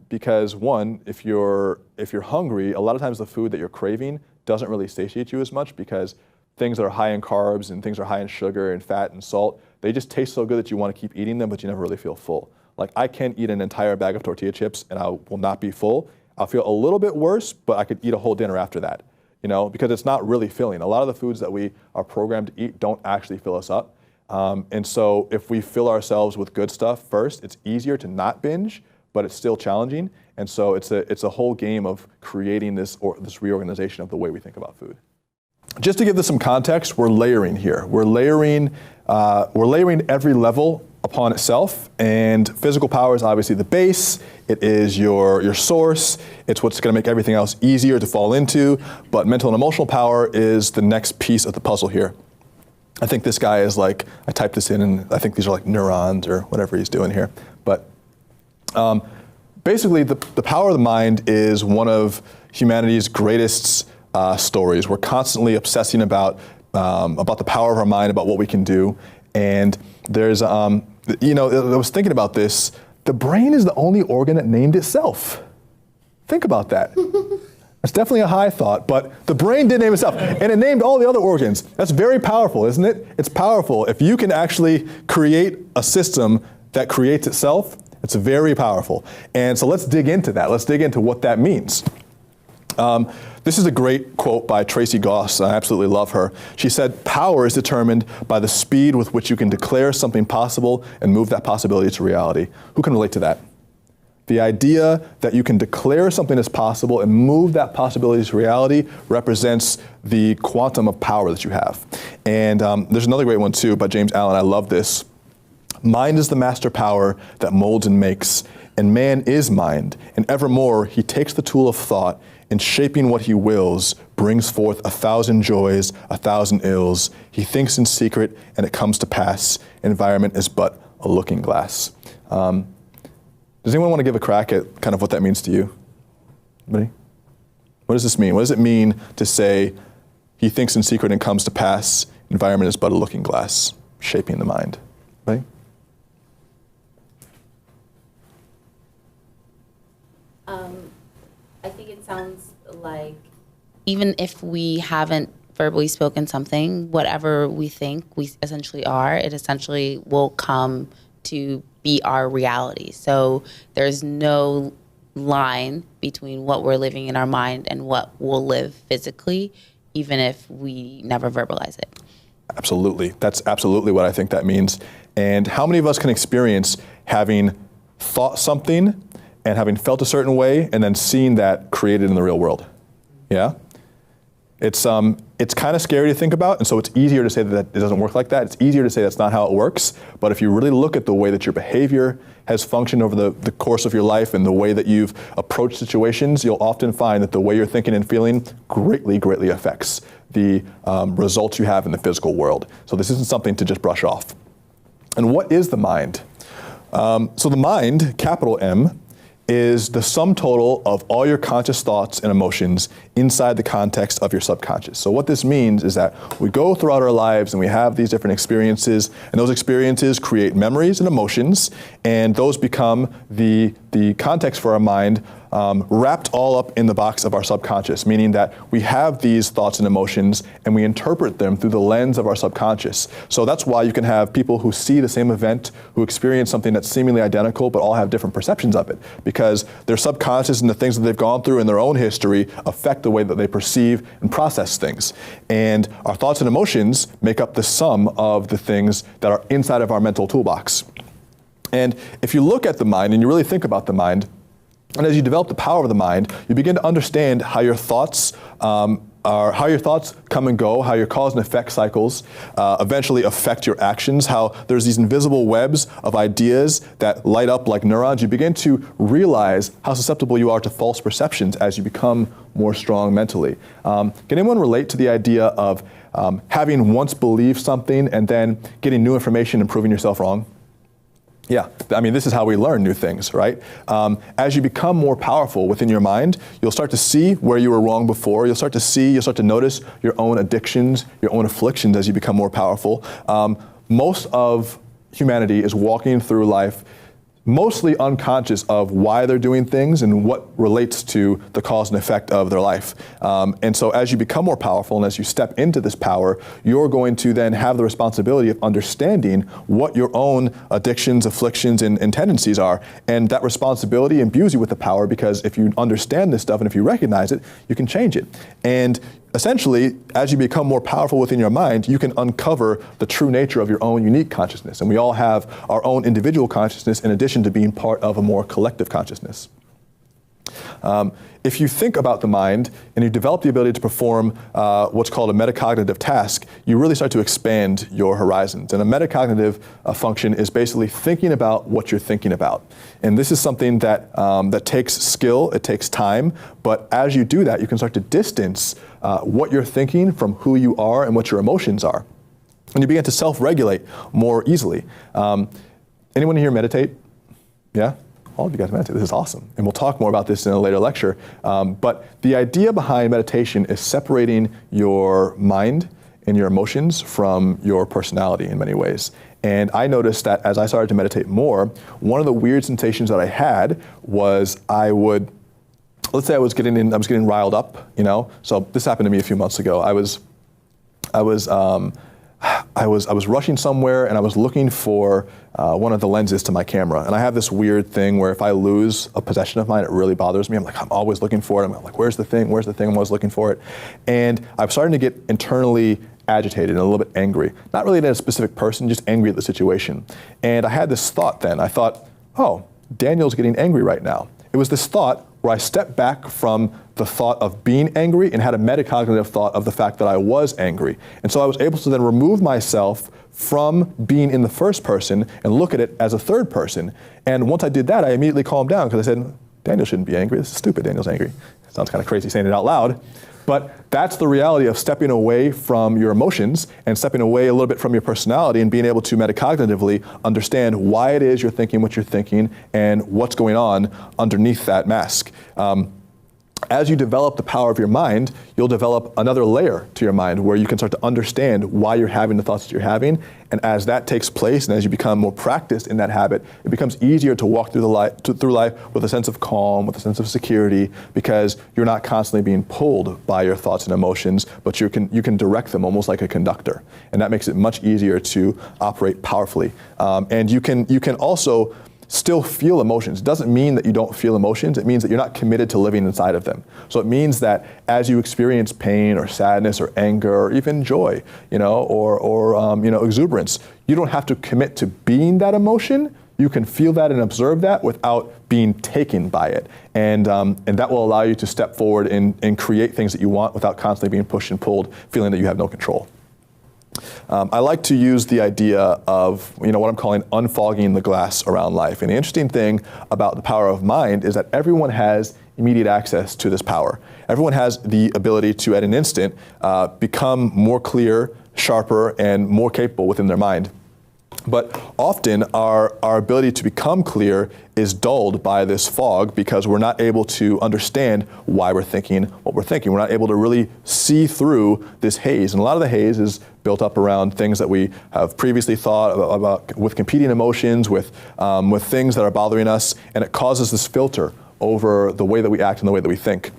Because one, if you're hungry, a lot of times the food that you're craving doesn't really satiate you as much, because things that are high in carbs and things that are high in sugar and fat and salt, they just taste so good that you want to keep eating them, but you never really feel full. Like, I can eat an entire bag of tortilla chips and I will not be full. I'll feel a little bit worse, but I could eat a whole dinner after that, because it's not really filling. A lot of the foods that we are programmed to eat don't actually fill us up. And so if we fill ourselves with good stuff first, it's easier to not binge, but it's still challenging. And so it's a whole game of creating this reorganization of the way we think about food. Just to give this some context, we're layering here. We're layering every level upon itself, and physical power is obviously the base. It is your source. It's what's going to make everything else easier to fall into. But mental and emotional power is the next piece of the puzzle here. I think this guy is like, I typed this in, and I think these are like neurons or whatever he's doing here. But basically, the power of the mind is one of humanity's greatest stories. We're constantly obsessing about the power of our mind, about what we can do. And there's, I was thinking about this. The brain is the only organ that named itself. Think about that. It's definitely a high thought, but the brain did name itself, and it named all the other organs. That's very powerful, isn't it? It's powerful. If you can actually create a system that creates itself, it's very powerful. And so let's dig into that. Let's dig into what that means. This is a great quote by Tracy Goss. I absolutely love her. She said, "Power is determined by the speed with which you can declare something possible and move that possibility to reality." Who can relate to that? The idea that you can declare something as possible and move that possibility to reality represents the quantum of power that you have. And there's another great one too by James Allen. I love this. "Mind is the master power that molds and makes, and man is mind, and evermore he takes the tool of thought, and shaping what he wills, brings forth 1,000 joys, 1,000 ills. He thinks in secret, and it comes to pass. Environment is but a looking glass." Does anyone want to give a crack at kind of what that means to you? Anybody? What does this mean? What does it mean to say, he thinks in secret and comes to pass, environment is but a looking glass, shaping the mind? Right? I think it sounds like even if we haven't verbally spoken something, whatever we think we essentially are, it essentially will come to be our reality. So there's no line between what we're living in our mind and what we'll live physically, even if we never verbalize it. Absolutely. That's absolutely what I think that means. And how many of us can experience having thought something and having felt a certain way and then seeing that created in the real world? Yeah? It's kind of scary to think about, and so it's easier to say that it doesn't work like that. It's easier to say that's not how it works, but if you really look at the way that your behavior has functioned over the course of your life and the way that you've approached situations, you'll often find that the way you're thinking and feeling greatly, greatly affects the results you have in the physical world. So this isn't something to just brush off. And what is the mind? So the mind, capital M, is the sum total of all your conscious thoughts and emotions inside the context of your subconscious. So what this means is that we go throughout our lives and we have these different experiences, and those experiences create memories and emotions, and those become the context for our mind, wrapped all up in the box of our subconscious, meaning that we have these thoughts and emotions and we interpret them through the lens of our subconscious. So that's why you can have people who see the same event, who experience something that's seemingly identical, but all have different perceptions of it, because their subconscious and the things that they've gone through in their own history affect the way that they perceive and process things. And our thoughts and emotions make up the sum of the things that are inside of our mental toolbox. And if you look at the mind and you really think about the mind, and as you develop the power of the mind, you begin to understand how your thoughts come and go, how your cause and effect cycles eventually affect your actions, how there's these invisible webs of ideas that light up like neurons. You begin to realize how susceptible you are to false perceptions as you become more strong mentally. Can anyone relate to the idea of having once believed something and then getting new information and proving yourself wrong? Yeah, I mean, this is how we learn new things, right? As you become more powerful within your mind, you'll start to see where you were wrong before. You'll start to notice your own addictions, your own afflictions as you become more powerful. Most of humanity is walking through life mostly unconscious of why they're doing things and what relates to the cause and effect of their life. And so as you become more powerful and as you step into this power, you're going to then have the responsibility of understanding what your own addictions, afflictions, and tendencies are. And that responsibility imbues you with the power, because if you understand this stuff and if you recognize it, you can change it. And essentially, as you become more powerful within your mind, you can uncover the true nature of your own unique consciousness. And we all have our own individual consciousness in addition to being part of a more collective consciousness. If you think about the mind and you develop the ability to perform what's called a metacognitive task, you really start to expand your horizons. And a metacognitive function is basically thinking about what you're thinking about. And this is something that, that takes skill, it takes time, but as you do that, you can start to distance what you're thinking from who you are and what your emotions are. And you begin to self-regulate more easily. Anyone here meditate? Yeah? All of you guys meditate. This is awesome. And we'll talk more about this in a later lecture. But the idea behind meditation is separating your mind and your emotions from your personality in many ways. And I noticed that as I started to meditate more, one of the weird sensations that I had was let's say I was getting riled up, you know? So this happened to me a few months ago. I was rushing somewhere and I was looking for one of the lenses to my camera. And I have this weird thing where if I lose a possession of mine, it really bothers me. I'm always looking for it. I'm like, where's the thing? Where's the thing? I'm always looking for it. And I'm starting to get internally agitated and a little bit angry. Not really at a specific person, just angry at the situation. And I had this thought then. I thought, oh, Daniel's getting angry right now. It was this thought where I stepped back from the thought of being angry and had a metacognitive thought of the fact that I was angry. And so I was able to then remove myself from being in the first person and look at it as a third person. And once I did that, I immediately calmed down because I said, Daniel shouldn't be angry. This is stupid. Daniel's angry. Sounds kind of crazy saying it out loud. But that's the reality of stepping away from your emotions and stepping away a little bit from your personality and being able to metacognitively understand why it is you're thinking what you're thinking and what's going on underneath that mask. As you develop the power of your mind, you'll develop another layer to your mind where you can start to understand why you're having the thoughts that you're having. And as that takes place, and as you become more practiced in that habit, it becomes easier to walk through life with a sense of calm, with a sense of security, because you're not constantly being pulled by your thoughts and emotions, but you can direct them almost like a conductor. And that makes it much easier to operate powerfully. And you can also still feel emotions. It doesn't mean that you don't feel emotions. It means that you're not committed to living inside of them. So it means that as you experience pain or sadness or anger or even joy, or exuberance, you don't have to commit to being that emotion. You can feel that and observe that without being taken by it. And that will allow you to step forward and create things that you want without constantly being pushed and pulled, feeling that you have no control. I like to use the idea of what I'm calling unfogging the glass around life. And the interesting thing about the power of mind is that everyone has immediate access to this power. Everyone has the ability to, at an instant, become more clear, sharper, and more capable within their mind. But often our ability to become clear is dulled by this fog because we're not able to understand why we're thinking what we're thinking. We're not able to really see through this haze. And a lot of the haze is built up around things that we have previously thought about with competing emotions, with things that are bothering us, and it causes this filter over the way that we act and the way that we think.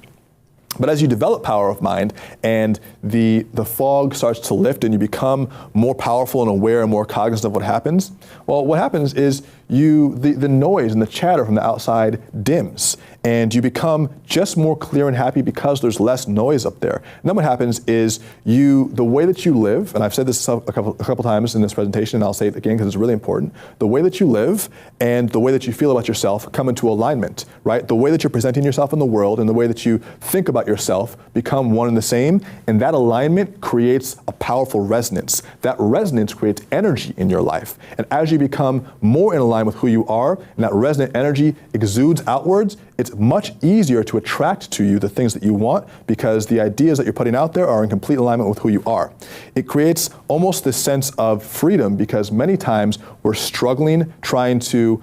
But as you develop power of mind and the fog starts to lift and you become more powerful and aware and more cognizant of what happens, well, what happens is the noise and the chatter from the outside dims and you become just more clear and happy because there's less noise up there. And then what happens is the way that you live, and I've said this a couple times in this presentation, and I'll say it again because it's really important, the way that you live and the way that you feel about yourself come into alignment, right? The way that you're presenting yourself in the world and the way that you think about yourself become one and the same, and that alignment creates a powerful resonance. That resonance creates energy in your life. And as you become more in alignment with who you are, and that resonant energy exudes outwards, it's much easier to attract to you the things that you want because the ideas that you're putting out there are in complete alignment with who you are. It creates almost this sense of freedom because many times we're struggling trying to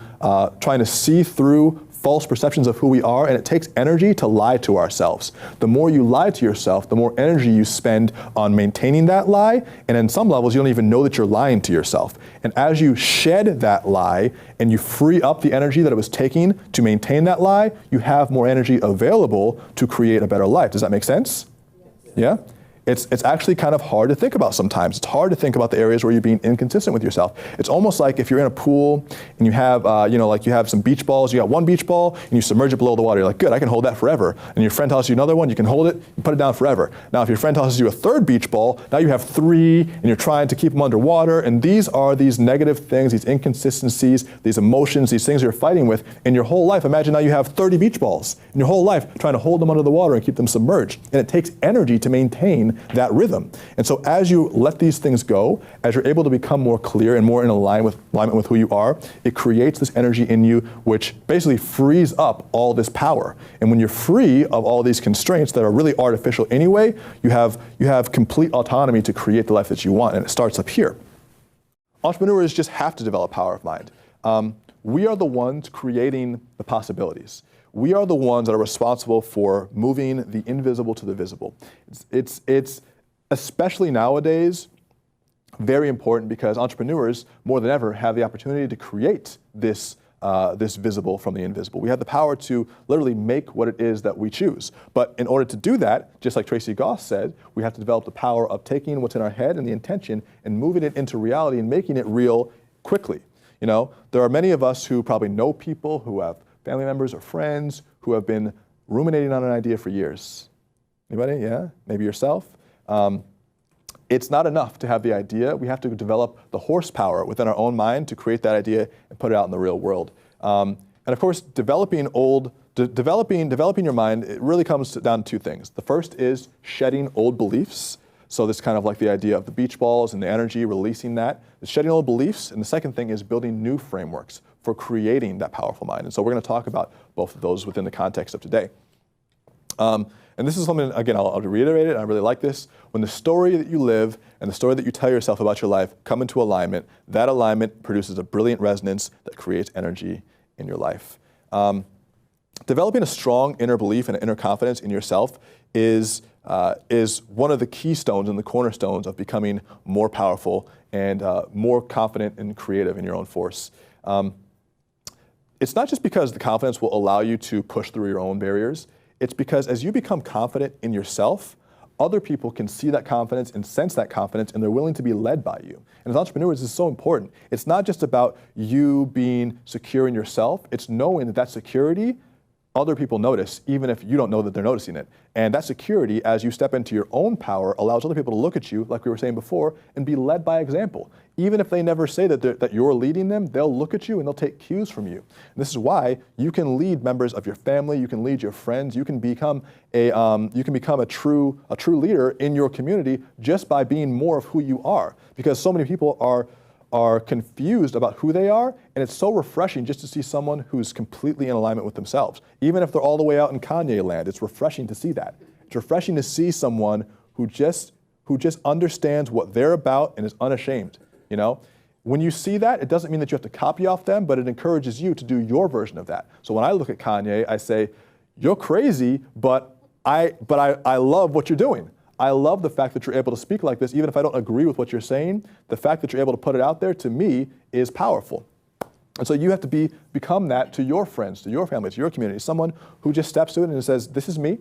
see through false perceptions of who we are, and it takes energy to lie to ourselves. The more you lie to yourself, the more energy you spend on maintaining that lie, and in some levels you don't even know that you're lying to yourself. And as you shed that lie and you free up the energy that it was taking to maintain that lie, you have more energy available to create a better life. Does that make sense? Yeah? It's actually kind of hard to think about sometimes. It's hard to think about the areas where you're being inconsistent with yourself. It's almost like if you're in a pool and you have, you have some beach balls, you got one beach ball and you submerge it below the water. You're like, good, I can hold that forever. And your friend tosses you another one, you can hold it, you put it down forever. Now, if your friend tosses you a third beach ball, now you have 3 and you're trying to keep them underwater. And these are these negative things, these inconsistencies, these emotions, these things you're fighting with in your whole life. Imagine now you have 30 beach balls in your whole life trying to hold them under the water and keep them submerged. And it takes energy to maintain that rhythm. And so as you let these things go, as you're able to become more clear and more in alignment with who you are, it creates this energy in you which basically frees up all this power. And when you're free of all these constraints that are really artificial anyway, you have complete autonomy to create the life that you want, and it starts up here. Entrepreneurs just have to develop power of mind. We are the ones creating the possibilities. We are the ones that are responsible for moving the invisible to the visible. It's especially nowadays, very important because entrepreneurs, more than ever, have the opportunity to create this visible from the invisible. We have the power to literally make what it is that we choose. But in order to do that, just like Tracy Goss said, we have to develop the power of taking what's in our head and the intention and moving it into reality and making it real quickly. There are many of us who probably know people who have family members or friends who have been ruminating on an idea for years. Anybody? Yeah? Maybe yourself? It's not enough to have the idea. We have to develop the horsepower within our own mind to create that idea and put it out in the real world. And of course, developing your mind, it really comes down to 2 things. The first is shedding old beliefs. So this kind of like the idea of the beach balls and the energy, releasing that. It's shedding old beliefs. And the second thing is building new frameworks for creating that powerful mind. And so we're going to talk about both of those within the context of today. And this is something, again, I'll reiterate it, I really like this. When the story that you live and the story that you tell yourself about your life come into alignment, that alignment produces a brilliant resonance that creates energy in your life. developing a strong inner belief and inner confidence in yourself is one of the keystones and the cornerstones of becoming more powerful and more confident and creative in your own force. It's not just because the confidence will allow you to push through your own barriers. It's because as you become confident in yourself, other people can see that confidence and sense that confidence, and they're willing to be led by you. And as entrepreneurs, this is so important. It's not just about you being secure in yourself. It's knowing that security other people notice, even if you don't know that they're noticing it. And that security, as you step into your own power, allows other people to look at you, like we were saying before, and be led by example. Even if they never say that you're leading them, they'll look at you and they'll take cues from you. And this is why you can lead members of your family, you can lead your friends, you can become a true leader in your community just by being more of who you are. Because so many people are confused about who they are, and it's so refreshing just to see someone who's completely in alignment with themselves. Even if they're all the way out in Kanye land, it's refreshing to see that. It's refreshing to see someone who just understands what they're about and is unashamed, you know? When you see that, it doesn't mean that you have to copy off them, but it encourages you to do your version of that. So when I look at Kanye, I say, you're crazy, but I love what you're doing. I love the fact that you're able to speak like this, even if I don't agree with what you're saying. The fact that you're able to put it out there, to me, is powerful. And so you have to become that to your friends, to your family, to your community, someone who just steps to it and says, this is me,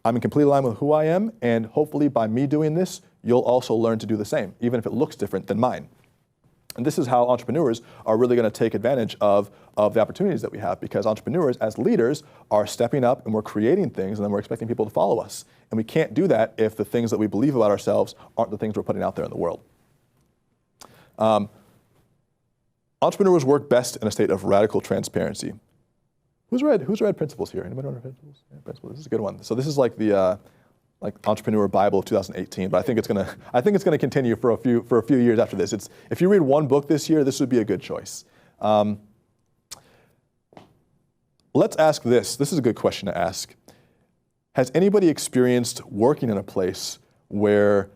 I'm in complete alignment with who I am, and hopefully by me doing this, you'll also learn to do the same, even if it looks different than mine. And this is how entrepreneurs are really going to take advantage of the opportunities that we have, because entrepreneurs as leaders are stepping up and we're creating things and then we're expecting people to follow us. And we can't do that if the things that we believe about ourselves aren't the things we're putting out there in the world. Entrepreneurs work best in a state of radical transparency. Who's read Principles here? Anybody read Principles? Yeah, Principles. This is a good one. So this is like the Entrepreneur Bible of 2018, but I think it's gonna continue for a few years after this. If you read one book this year, this would be a good choice. Let's ask this. This is a good question to ask. Has anybody experienced working in a place where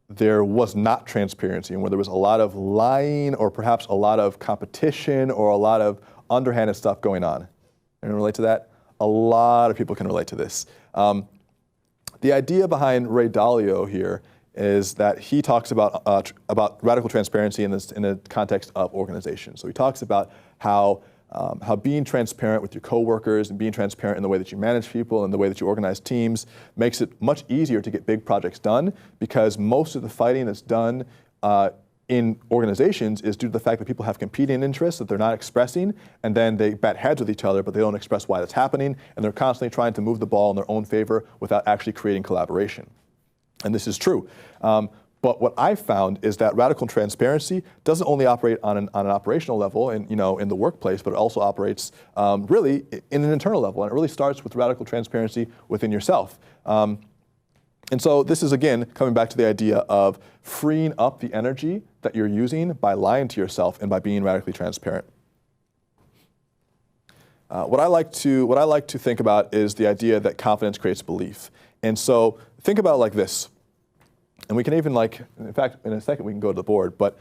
there was not transparency and where there was a lot of lying or perhaps a lot of competition or a lot of underhanded stuff going on? Anyone relate to that? A lot of people can relate to this. The idea behind Ray Dalio here is that he talks about radical transparency in the context of organization. So he talks about how being transparent with your coworkers and being transparent in the way that you manage people and the way that you organize teams makes it much easier to get big projects done, because most of the fighting that's done in organizations is due to the fact that people have competing interests that they're not expressing, and then they bat heads with each other, but they don't express why that's happening, and they're constantly trying to move the ball in their own favor without actually creating collaboration. And this is true. But what I've found is that radical transparency doesn't only operate on an operational level in the workplace, but it also operates really in an internal level, and it really starts with radical transparency within yourself. And so this is, again, coming back to the idea of freeing up the energy that you're using by lying to yourself and by being radically transparent. What I like to think about is the idea that confidence creates belief. And so think about it like this. And we can even in fact, in a second we can go to the board, but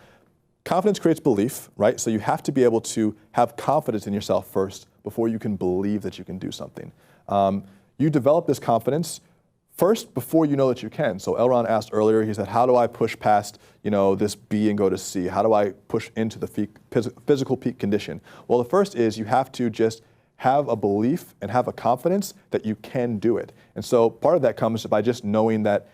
confidence creates belief, right? So you have to be able to have confidence in yourself first before you can believe that you can do something. You develop this confidence first before you know that you can. So Elron asked earlier, he said, how do I push past this B and go to C? How do I push into the physical peak condition? Well, the first is you have to just have a belief and have a confidence that you can do it. And so part of that comes by just knowing that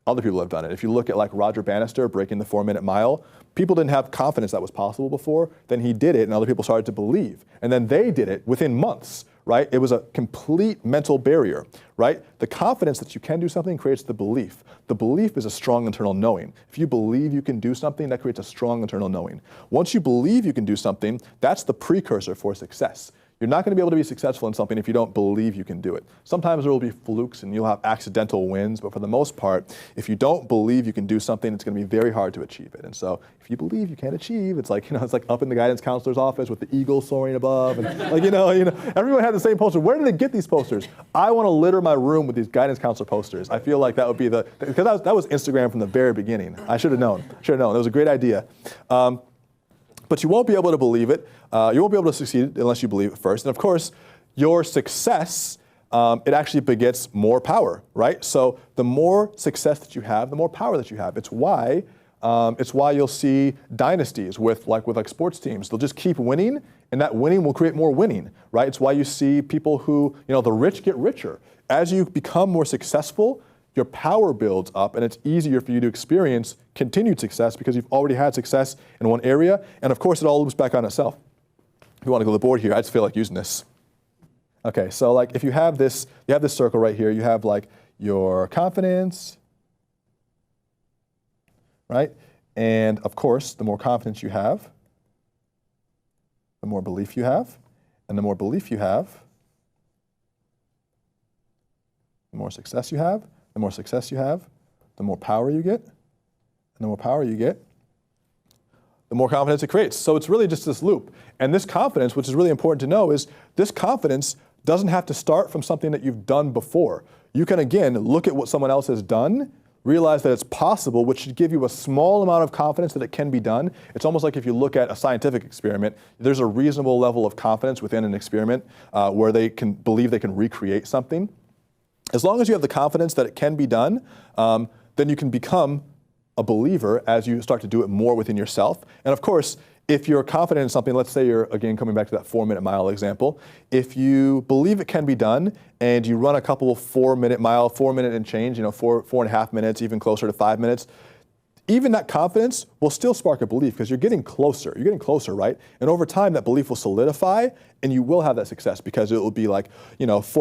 other people have done it. If you look at Roger Bannister breaking the 4-minute mile, people didn't have confidence that was possible before. Then he did it, and other people started to believe. And then they did it within months, right? It was a complete mental barrier, right? The confidence that you can do something creates the belief. The belief is a strong internal knowing. If you believe you can do something, that creates a strong internal knowing. Once you believe you can do something, that's the precursor for success. You're not going to be able to be successful in something if you don't believe you can do it. Sometimes there will be flukes and you'll have accidental wins, but for the most part, if you don't believe you can do something, it's going to be very hard to achieve it. And so if you believe you can achieve, it's like up in the guidance counselor's office with the eagle soaring above, and everyone had the same poster. Where did they get these posters? I want to litter my room with these guidance counselor posters. I feel like that would be because that was Instagram from the very beginning. I should have known. It was a great idea. But you won't be able to believe it. You won't be able to succeed unless you believe it first. And of course, your success, it actually begets more power, right? So the more success that you have, the more power that you have. It's why you'll see dynasties with sports teams. They'll just keep winning, and that winning will create more winning, right? It's why you see people who, the rich get richer. As you become more successful, your power builds up, and it's easier for you to experience continued success because you've already had success in one area. And of course, it all loops back on itself. If you want to go to the board here, I just feel like using this. Okay, so if you have this circle right here, you have your confidence, right? And of course, the more confidence you have, the more belief you have, and the more belief you have, the more success you have, the more success you have, the more power you get, and the more power you get, the more confidence it creates. So it's really just this loop. And this confidence, which is really important to know, is this confidence doesn't have to start from something that you've done before. You can, again, look at what someone else has done, realize that it's possible, which should give you a small amount of confidence that it can be done. It's almost like if you look at a scientific experiment, there's a reasonable level of confidence within an experiment where they can believe they can recreate something. As long as you have the confidence that it can be done, then you can become a believer as you start to do it more within yourself. And of course, if you're confident in something, let's say you're, again, coming back to that 4-minute mile example, if you believe it can be done and you run a couple of 4-minute mile, 4-minute and change, 4.5 minutes, even closer to 5 minutes, even that confidence will still spark a belief because you're getting closer. You're getting closer, right? And over time, that belief will solidify and you will have that success because it will be 4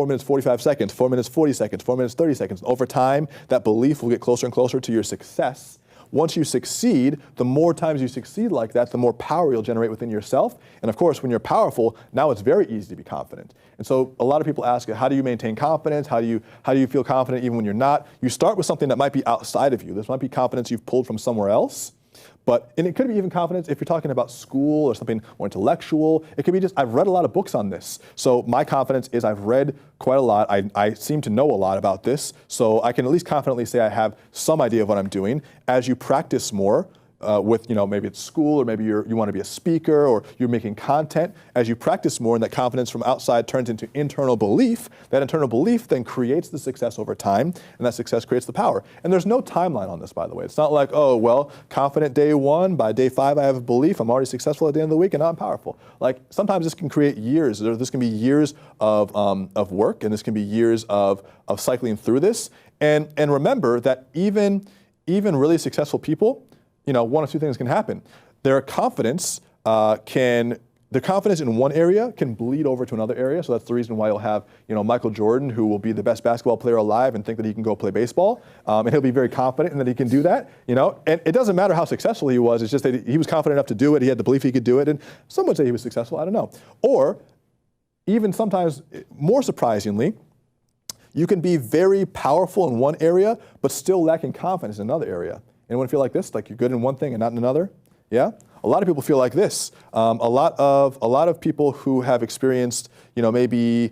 minutes, 45 seconds, 4 minutes, 40 seconds, 4 minutes, 30 seconds. Over time, that belief will get closer and closer to your success. Once you succeed, the more times you succeed like that, the more power you'll generate within yourself. And of course, when you're powerful, now it's very easy to be confident. And so a lot of people ask, how do you maintain confidence? How do you feel confident even when you're not? You start with something that might be outside of you. This might be confidence you've pulled from somewhere else. And it could be even confidence if you're talking about school or something more intellectual. It could be just, I've read a lot of books on this. So my confidence is I've read quite a lot. I seem to know a lot about this. So I can at least confidently say I have some idea of what I'm doing. As you practice more, with, maybe it's school or maybe you want to be a speaker or you're making content. As you practice more and that confidence from outside turns into internal belief, that internal belief then creates the success over time and that success creates the power. And there's no timeline on this, by the way. It's not like, oh, well, confident day 1, by day 5 I have a belief, I'm already successful at the end of the week and now I'm powerful. Sometimes this can create years. This can be years of work and this can be years of cycling through this. And remember that even really successful people, one of two things can happen. Their confidence in one area can bleed over to another area. So that's the reason why you'll have, Michael Jordan, who will be the best basketball player alive and think that he can go play baseball. And he'll be very confident in that he can do that, And it doesn't matter how successful he was. It's just that he was confident enough to do it. He had the belief he could do it. And some would say he was successful. I don't know. Or even sometimes more surprisingly, you can be very powerful in one area, but still lacking confidence in another area. Anyone feel like this? Like you're good in one thing and not in another? Yeah? A lot of people feel like this. A lot of people who have experienced, maybe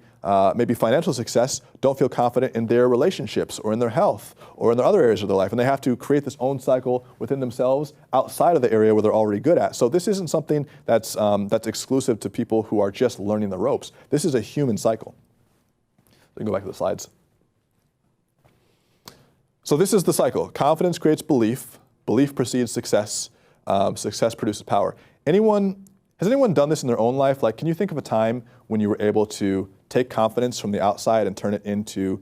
financial success don't feel confident in their relationships or in their health or in their other areas of their life. And they have to create this own cycle within themselves outside of the area where they're already good at. So this isn't something that's exclusive to people who are just learning the ropes. This is a human cycle. We can go back to the slides. So this is the cycle. Confidence creates belief. Belief precedes success. Success produces power. Has anyone done this in their own life? Can you think of a time when you were able to take confidence from the outside and turn it into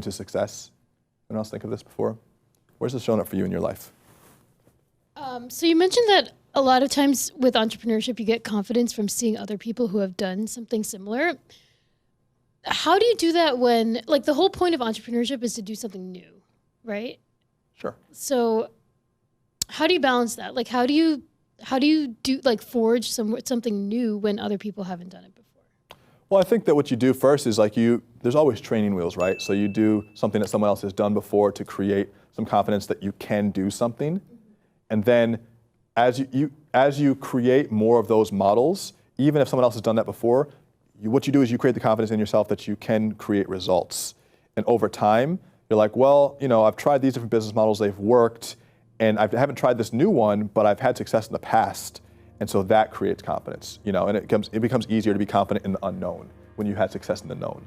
success? Anyone else think of this before? Where's this showing up for you in your life? So you mentioned that a lot of times with entrepreneurship, you get confidence from seeing other people who have done something similar. How do you do that when, the whole point of entrepreneurship is to do something new, right? Sure. So how do you balance that? How do you do forge something new when other people haven't done it before? Well, I think that what you do first is there's always training wheels, right? So you do something that someone else has done before to create some confidence that you can do something. And then as you create more of those models, even if someone else has done that before, what you do is you create the confidence in yourself that you can create results. And over time, you're like, well, I've tried these different business models, they've worked, and I haven't tried this new one, but I've had success in the past. And so that creates confidence, and it becomes easier to be confident in the unknown. when you had success in the known.